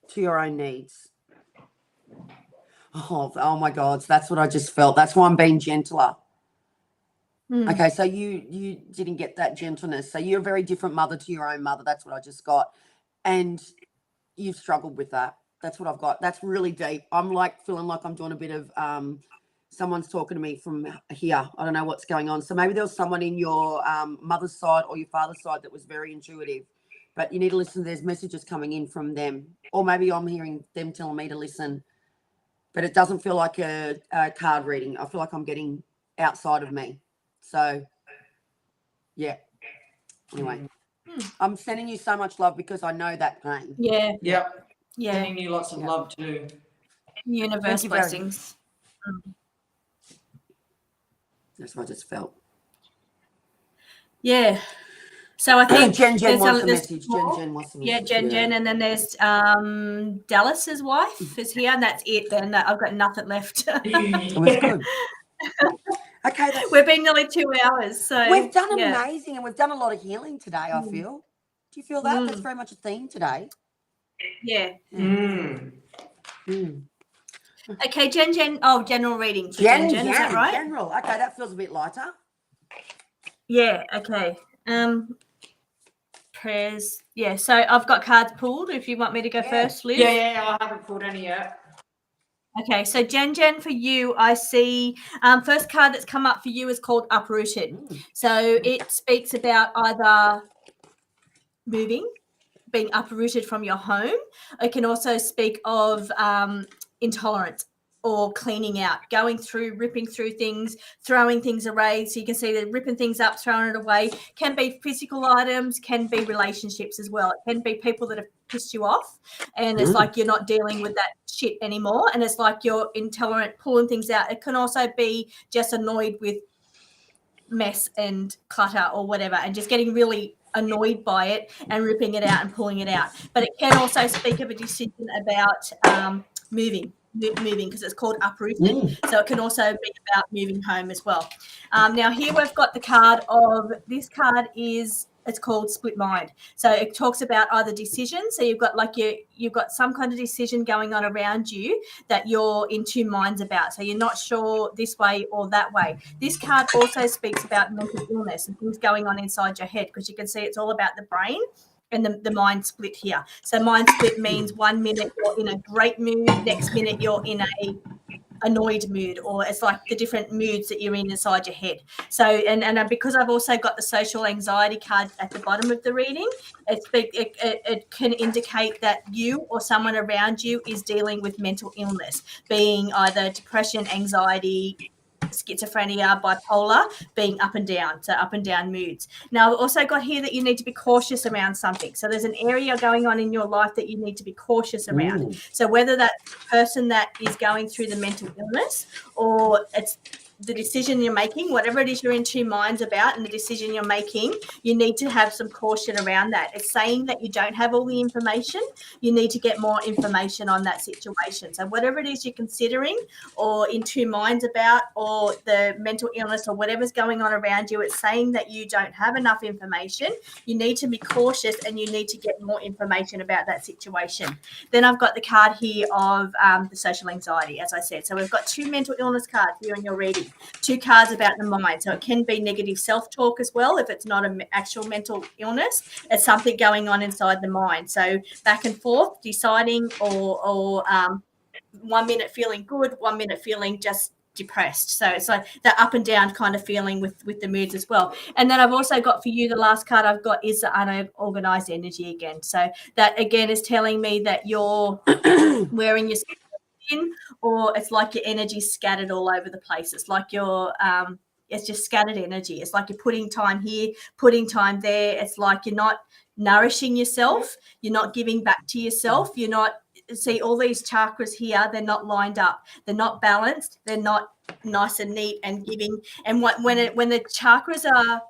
to your own needs. Oh my God, so that's what I just felt. That's why I'm being gentler. Okay, so you didn't get that gentleness. So you're a very different mother to your own mother. That's what I just got. And you've struggled with that. That's what I've got. That's really deep. I'm like feeling like I'm doing a bit of someone's talking to me from here. I don't know what's going on. So maybe there was someone in your mother's side or your father's side that was very intuitive, but you need to listen. There's messages coming in from them, or maybe I'm hearing them telling me to listen, but it doesn't feel like a card reading. I feel like I'm getting outside of me. So yeah, anyway, I'm sending you so much love because I know that pain. Yeah. Yep. Yeah. Sending you lots of love too. Universe blessings. That's what I just felt. Yeah. So I think Jen wants a message. Jen wants a message. Yeah, Jen, and then there's Dallas's wife is here, and that's it. Then I've got nothing left. It was good. Okay, we've been nearly 2 hours, so we've done amazing, and we've done a lot of healing today. I feel. Do you feel that? That's very much a theme today. Yeah. Okay, Jen. Oh, general reading for Jen. Is that right? General. Okay, that feels a bit lighter. Yeah. Okay. Prayers. Yeah. So I've got cards pulled. If you want me to go first, Liz. Yeah. I haven't pulled any yet. Okay, so Jen, for you, I see first card that's come up for you is called Uprooted. So it speaks about either moving, being uprooted from your home. It can also speak of intolerance or cleaning out, going through, ripping through things, throwing things away. So you can see that ripping things up, throwing it away, can be physical items, can be relationships as well. It can be people that have pissed you off, and it's like you're not dealing with that shit anymore, and it's like you're intolerant, pulling things out. It can also be just annoyed with mess and clutter or whatever, and just getting really annoyed by it and ripping it out and pulling it out. But it can also speak of a decision about moving, because it's called uprooting. So it can also be about moving home as well. Now here we've got the card of, this card is, it's called split mind. So it talks about either decisions. So you've got like you've got some kind of decision going on around you that you're in two minds about. So you're not sure this way or that way. This card also speaks about mental illness and things going on inside your head, because you can see it's all about the brain and the mind split here. So mind split means 1 minute you're in a great mood, next minute you're in a annoyed mood, or it's like the different moods that you're in inside your head. So and because I've also got the social anxiety card at the bottom of the reading, it can indicate that you or someone around you is dealing with mental illness, being either depression, anxiety, schizophrenia, bipolar, being up and down, so up and down moods. Now, I've also got here that you need to be cautious around something. So there's an area going on in your life that you need to be cautious around. So whether that's the person that is going through the mental illness, or it's the decision you're making, whatever it is you're in two minds about, and the decision you're making, you need to have some caution around that. It's saying that you don't have all the information. You need to get more information on that situation. So whatever it is you're considering or in two minds about, or the mental illness or whatever's going on around you, it's saying that you don't have enough information. You need to be cautious and you need to get more information about that situation. Then I've got the card here of the social anxiety, as I said. So we've got two mental illness cards here in your reading. Two cards about the mind. So it can be negative self-talk as well. If it's not an actual mental illness, it's something going on inside the mind. So back and forth, deciding, or 1 minute feeling good, 1 minute feeling just depressed. So it's like the up and down kind of feeling with the moods as well. And then I've also got for you, the last card I've got is the unorganized energy again. So that again is telling me that you're wearing your in, or it's like your energy scattered all over the place. It's like you're it's just scattered energy. It's like you're putting time here, putting time there. It's like you're not nourishing yourself, you're not giving back to yourself, you're not, see all these chakras here, they're not lined up, they're not balanced, they're not nice and neat and giving. And when the chakras are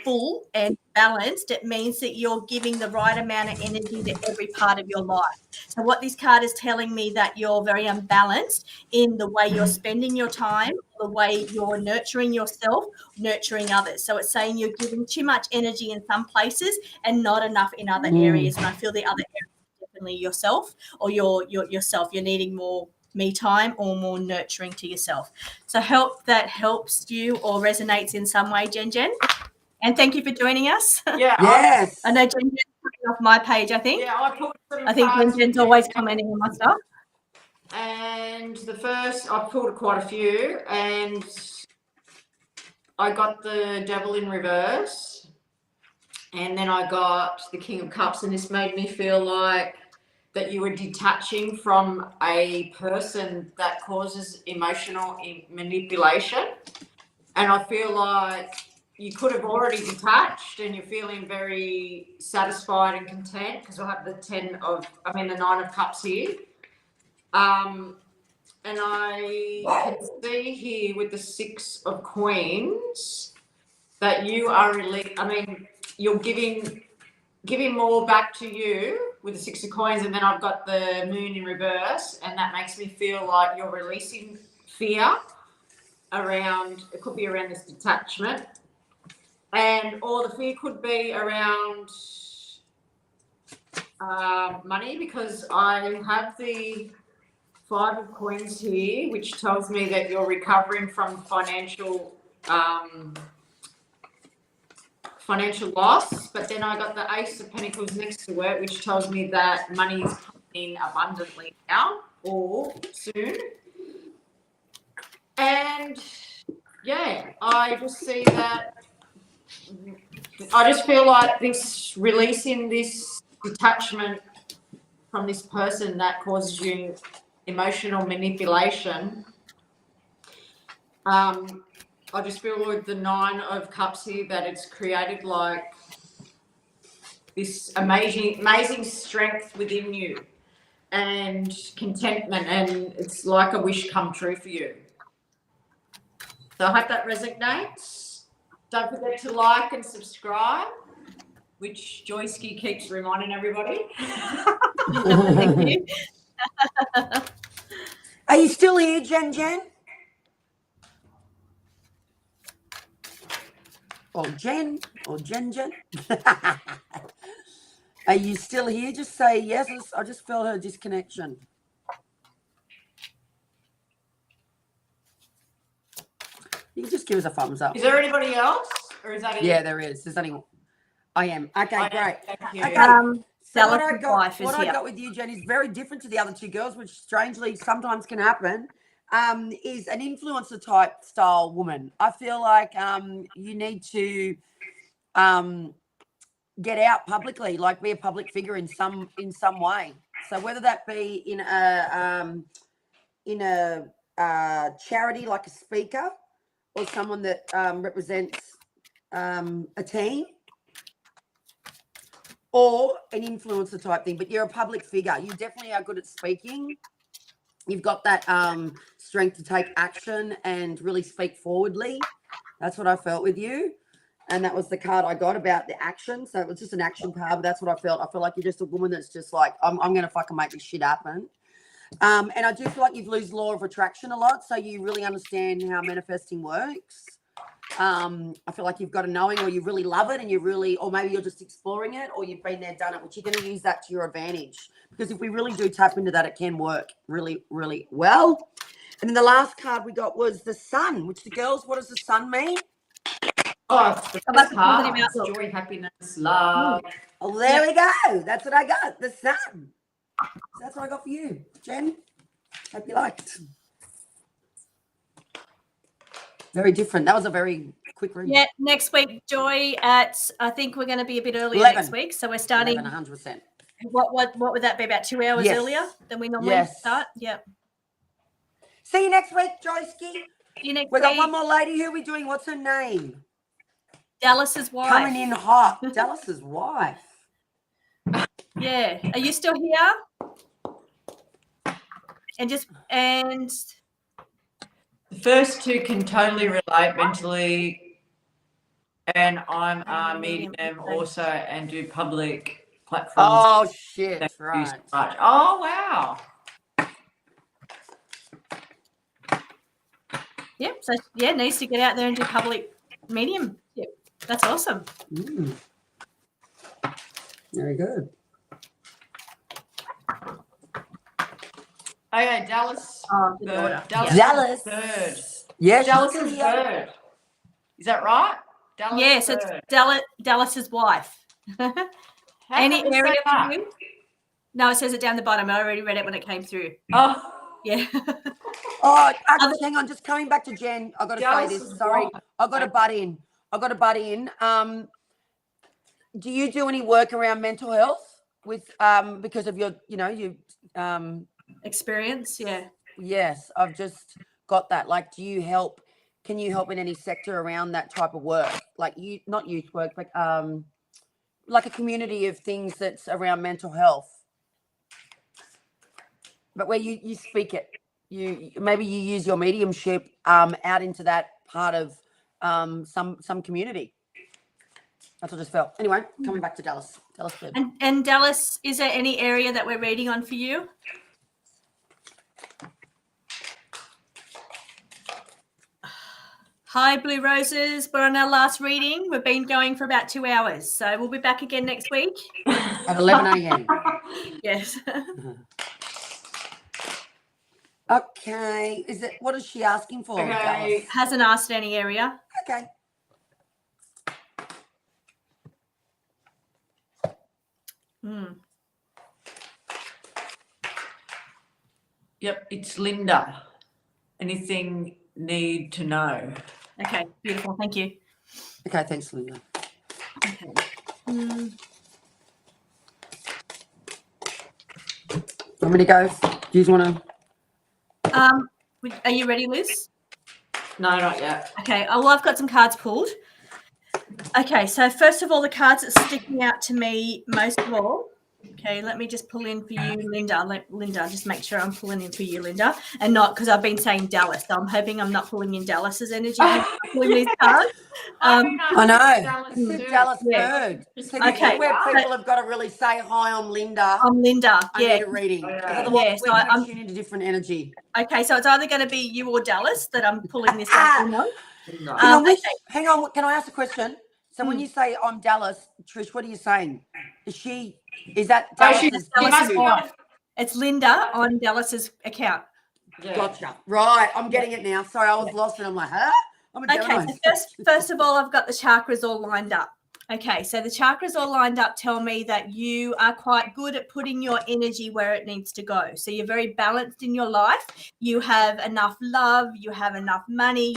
full and balanced, it means that you're giving the right amount of energy to every part of your life. So what this card is telling me, that you're very unbalanced in the way you're spending your time, the way you're nurturing yourself, nurturing others. So it's saying you're giving too much energy in some places and not enough in other areas. And I feel the other areas are definitely yourself, or yourself. You're needing more me time or more nurturing to yourself. So hope that helps you or resonates in some way, Jen. And thank you for joining us. Yeah. Yes. I know Jen's coming off my page, I think. Yeah, I think Jen's always commenting on my stuff. And the first, I pulled quite a few, and I got the Devil in reverse, and then I got the King of Cups, and this made me feel like that you were detaching from a person that causes emotional manipulation. And I feel like you could have already detached and you're feeling very satisfied and content, because I have the the 9 of Cups here. And I can see here with the 6 of Coins that you are you're giving more back to you with the 6 of Coins, and then I've got the Moon in reverse, and that makes me feel like you're releasing fear around, it could be around this detachment. Or the fear could be around money, because I have the 5 of Coins here, which tells me that you're recovering from financial loss. But then I got the Ace of Pentacles next to it, which tells me that money is coming in abundantly now or soon. And yeah, I just see that. I just feel like this releasing this detachment from this person that causes you emotional manipulation. I just feel with the 9 of Cups here that it's created like this amazing strength within you and contentment, and it's like a wish come true for you. So I hope that resonates. Don't forget to like and subscribe, which Joyski keeps reminding everybody. Thank you. Are you still here, Jen? Or Jen? Are you still here? Just say yes. I just felt her disconnection. You can just give us a thumbs up. Is there anybody else? Or is that it? Yeah, there is. There's only I am. Okay, great. Thank you. Okay. So what I got with you, Jen, is very different to the other 2 girls, which strangely sometimes can happen. Is an influencer type style woman. I feel like you need to get out publicly, like be a public figure in some way. So whether that be in a charity, like a speaker, or someone that represents a team, or an influencer type thing, but you're a public figure. You definitely are good at speaking. You've got that strength to take action and really speak forwardly. That's what I felt with you. And that was the card I got about the action. So it was just an action card, but that's what I felt. I feel like you're just a woman that's just like, I'm going to fucking make this shit happen. And I do feel like you've lose law of attraction a lot. So you really understand how manifesting works. I feel like you've got a knowing, or you really love it, and you really, or maybe you're just exploring it, or you've been there, done it, which you're going to use that to your advantage. Because if we really do tap into that, it can work really, really well. And then the last card we got was the sun, which the girls, what does the sun mean? Oh, it's the best card. Joy, happiness, love. Oh, there we go. That's what I got. The sun. So that's what I got for you, Jen. Hope you liked. Very different. That was a very quick read. Yeah, next week, Joy, I think we're going to be a bit earlier 11. next week. So we're starting. 100%. What would that be, about 2 hours earlier than we normally start? Yep. See you next week, Joyski. See you next week. We got one more lady. Who are we doing? What's her name? Dallas's wife. Coming in hot. Dallas's wife. Yeah. Are you still here? And the first 2 can totally relate mentally, and I'm meeting them also and do public platforms. Oh shit! Right. Oh wow. Yeah. So needs to get out there and do public medium. Yeah, that's awesome. Very good. Okay, Dallas. The daughter. Dallas. Bird. Yeah, Dallas's bird. Is that right? Dallas. Yeah, so it's Dallas's wife. Any area for you? No, it says it down the bottom. I already read it when it came through. Oh. Yeah. Oh, actually, hang on. Just coming back to Jen. I've got to say this. Sorry. I've got to butt in. Do you do any work around mental health with because of your, experience? Yeah. Yes, I've just got that. Like, can you help in any sector around that type of work? Like not youth work, but like a community of things that's around mental health. But where you speak it, maybe you use your mediumship out into that part of some community. That's what I just felt. Anyway, coming back to Dallas. Dallas good. And Dallas, is there any area that we're reading on for you? Hi, Blue Roses. We're on our last reading. We've been going for about 2 hours. So we'll be back again next week. At 11 a.m. Yes. Okay. What is she asking for? Okay. Hasn't asked any area. Okay. Yep, it's Linda. Anything need to know? Okay, beautiful. Thank you. Okay, thanks, Linda. Okay. Want me to go? Do you want to? Are you ready, Liz? No, not yet. Okay. Oh, well, I've got some cards pulled. Okay, so first of all, the cards that are sticking out to me most of all. Okay, let me just pull in for you, Linda. Linda, just make sure I'm pulling in for you, Linda, and not because I've been saying Dallas. So I'm hoping I'm not pulling in Dallas's energy when I'm pulling these cards. I know. It's the Dallas bird. So this Okay, is where so- people have got to really say, hi, I'm Linda. I'm Linda. I Yeah. need a reading. Because Yeah. otherwise Yeah, so we're going I'm- to tune into different energy. Okay, so it's either going to be you or Dallas that I'm pulling this on. Hang on, can I ask a question? So when Hmm. you say I'm Dallas, Trish, what are you saying? Is that Oh, she Dallas's Dallas's must be wife. It's Linda on Dallas's account. Yeah. Gotcha. Right, I'm getting it now. Sorry, I was lost and I'm like, huh? I'm a Gemini. Okay, so first of all, I've got the chakras all lined up. Okay, so the chakras all lined up tell me that you are quite good at putting your energy where it needs to go. So you're very balanced in your life. You have enough love, you have enough money,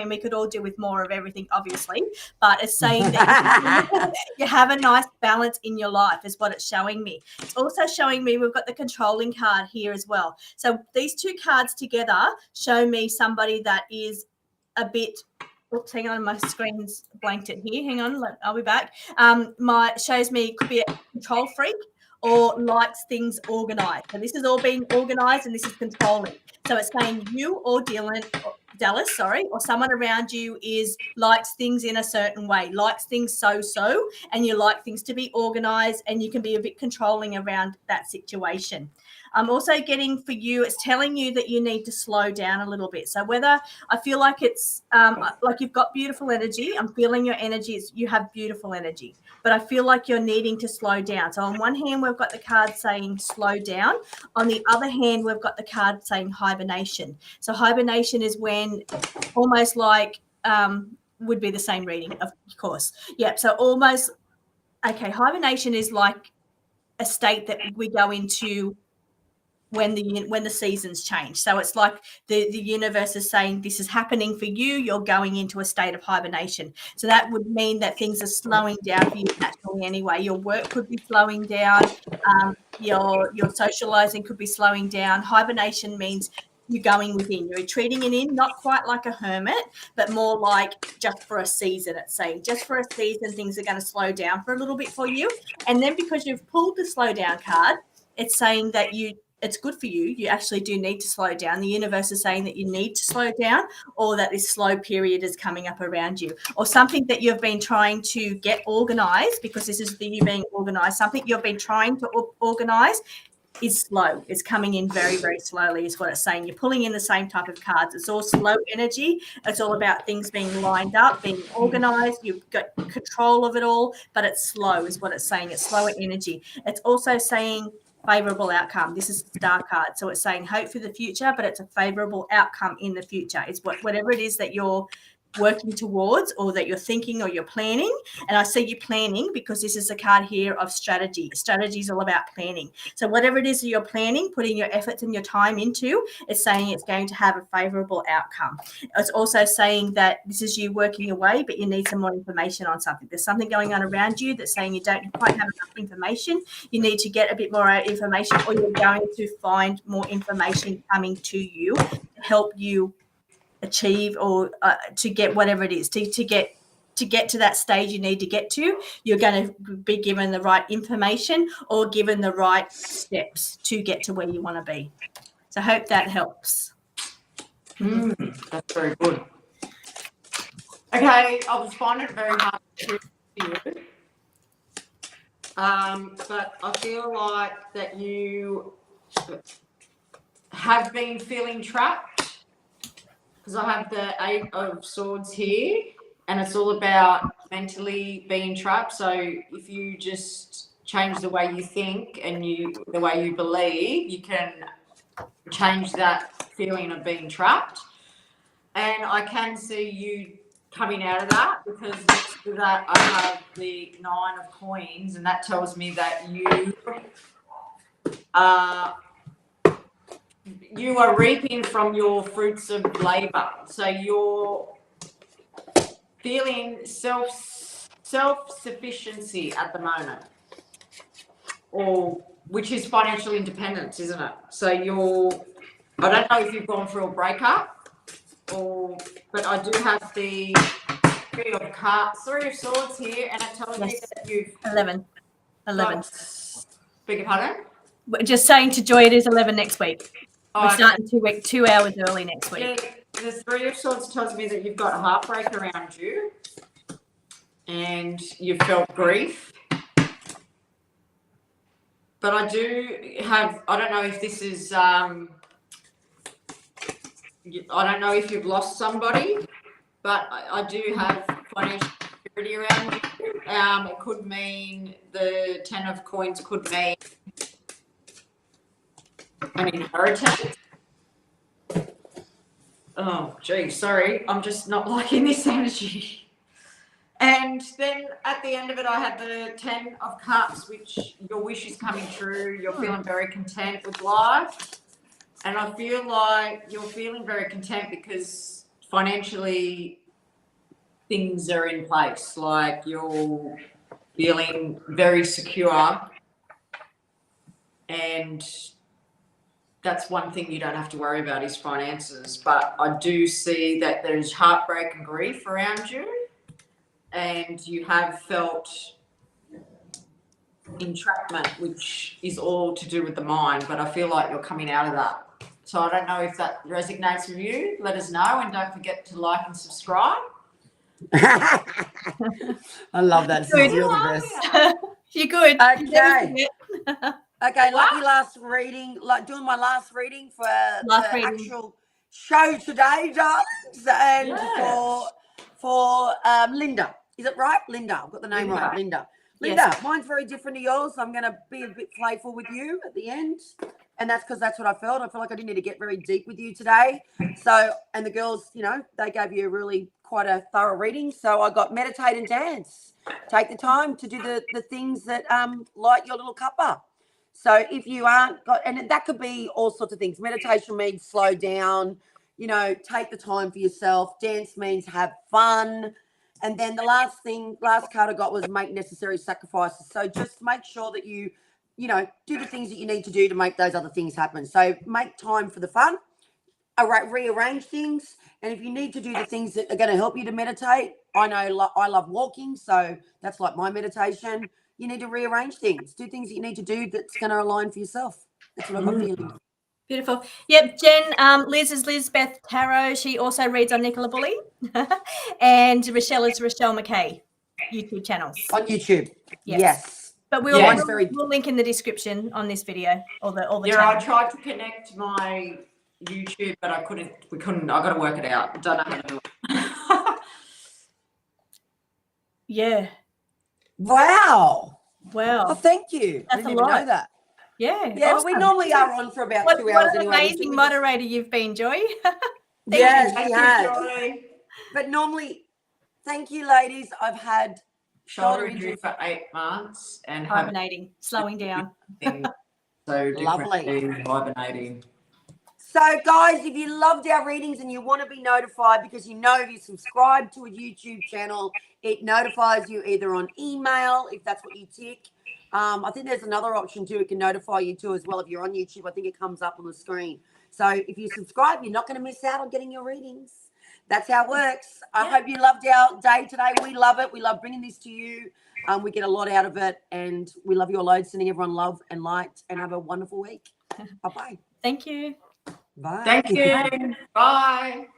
we could all do with more of everything, obviously, but it's saying that you have a nice balance in your life is what it's showing me. It's also showing me we've got the controlling card here as well. So these two cards together show me somebody that is a bit. Oops, hang on, my screen's blanked it here. Hang on, I'll be back. Shows me could be a control freak or likes things organized. So this is all being organized and this is controlling. So it's saying you or Dallas, or someone around you likes things in a certain way, likes things so, and you like things to be organized and you can be a bit controlling around that situation. I'm also getting for you, it's telling you that you need to slow down a little bit. So whether I feel like it's like you've got beautiful energy, I'm feeling your energy, you have beautiful energy, but I feel like you're needing to slow down. So on one hand, we've got the card saying slow down. On the other hand, we've got the card saying hibernation. So hibernation is when almost like would be the same reading, of course. Yep. So almost, okay, hibernation is like a state that we go into when the seasons change. So it's like the universe is saying this is happening for you, you're going into a state of hibernation. So that would mean that things are slowing down for you naturally anyway. Your work could be slowing down, your socializing could be slowing down. Hibernation means you're going within, you're retreating in, not quite like a hermit, but more like just for a season. It's saying just for a season things are going to slow down for a little bit for you. And then because you've pulled the slow down card, it's saying that it's good for you. You actually do need to slow down. The universe is saying that you need to slow down, or that this slow period is coming up around you, or something that you've been trying to get organized, because this is you being organized. Something you've been trying to organize is slow. It's coming in very, very slowly is what it's saying. You're pulling in the same type of cards. It's all slow energy. It's all about things being lined up, being organized. You've got control of it all, but it's slow is what it's saying. It's slower energy. It's also saying favorable outcome. This is the star card. So it's saying hope for the future, but it's a favorable outcome in the future. It's whatever it is that you're working towards, or that you're thinking, or you're planning. And I see you planning because this is a card here of strategy. Strategy is all about planning. So whatever it is that you're planning, putting your efforts and your time into, it's saying it's going to have a favorable outcome. It's also saying that this is you working away, but you need some more information on something. There's something going on around you that's saying you don't quite have enough information. You need to get a bit more information, or you're going to find more information coming to you to help you achieve, or to get whatever it is, to get to that stage you need to get to. You're going to be given the right information or given the right steps to get to where you want to be. So I hope that helps. That's very good. Okay, I was finding it very hard to hear you. But I feel like that you have been feeling trapped, because I have the 8 of Swords here, and it's all about mentally being trapped. So if you just change the way you think and the way you believe, you can change that feeling of being trapped. And I can see you coming out of that, because next to that I have the 9 of Coins, and that tells me that you are reaping from your fruits of labor. So you're feeling self-sufficiency at the moment, or which is financial independence, isn't it? So you're I don't know if you've gone through a breakup, but I do have the Three of Swords here, and it tells me Yes. that you've 11. Beg your pardon? We're just saying to Joy, it is 11 next week. We're Okay. starting 2 hours early next week. Yeah, the Three of Swords tells me that you've got a heartbreak around you, and you've felt grief. But I don't know if this is, I don't know if you've lost somebody, but I do have financial security around you. It could mean the 10 of Coins could mean an inheritance. Oh, gee, sorry. I'm just not liking this energy. And then at the end of it, I had the 10 of Cups, which your wish is coming true. You're feeling very content with life. And I feel like you're feeling very content because financially things are in place. Like you're feeling very secure. And that's one thing you don't have to worry about is finances. But I do see that there's heartbreak and grief around you. And you have felt entrapment, which is all to do with the mind, but I feel like you're coming out of that. So I don't know if that resonates with you. Let us know, and don't forget to like and subscribe. I love that. Sis. You're the best. You're good. Okay. Okay, lucky last reading, like doing my last reading for actual show today, darlings, and for Linda. Is it right? Linda. I've got the name right. Linda. Yes. Mine's very different to yours. So I'm going to be a bit playful with you at the end. And that's because that's what I felt. I feel like I didn't need to get very deep with you today. So, and the girls, you know, they gave you quite a thorough reading. So I got meditate and dance. Take the time to do the things that light your little cuppa. So if you aren't got, and that could be all sorts of things. Meditation means slow down, you know, take the time for yourself. Dance means have fun. And then the last card I got was make necessary sacrifices. So just make sure that you know, do the things that you need to do to make those other things happen. So make time for the fun, rearrange things. And if you need to do the things that are going to help you to meditate, I know I love walking. So that's like my meditation. You need to rearrange things, do things that you need to do that's going to align for yourself. That's what I've got feeling. Beautiful. Yep, Jen, Liz is Lizbeth Tarot. She also reads on Nicola Bully. And Rochelle is Rochelle McKay, YouTube channels. On YouTube. Yes. But we'll link in the description on this video, all the I tried to connect my YouTube, but I couldn't. I got to work it out. I don't know how to do it. Yeah. Wow. Well, thank you. That's I didn't even know that. Yeah. Yeah, but we normally are on for about 2 hours what an anyway. amazing moderator you've been, Joy. Yes, she has. But normally, thank you, ladies. I've had shoulder injury for 8 months and hibernating, slowing down. So lovely. Hibernating. So, guys, if you loved our readings and you want to be notified, because you know if you subscribe to a YouTube channel, it notifies you either on email, if that's what you tick. I think there's another option too. It can notify you too as well. If you're on YouTube, I think it comes up on the screen. So if you subscribe, you're not going to miss out on getting your readings. That's how it works. I hope you loved our day today. We love it. We love bringing this to you. We get a lot out of it, and we love your load. Sending everyone love and light, and have a wonderful week. Bye-bye. Thank you. Bye. Thank you. Bye.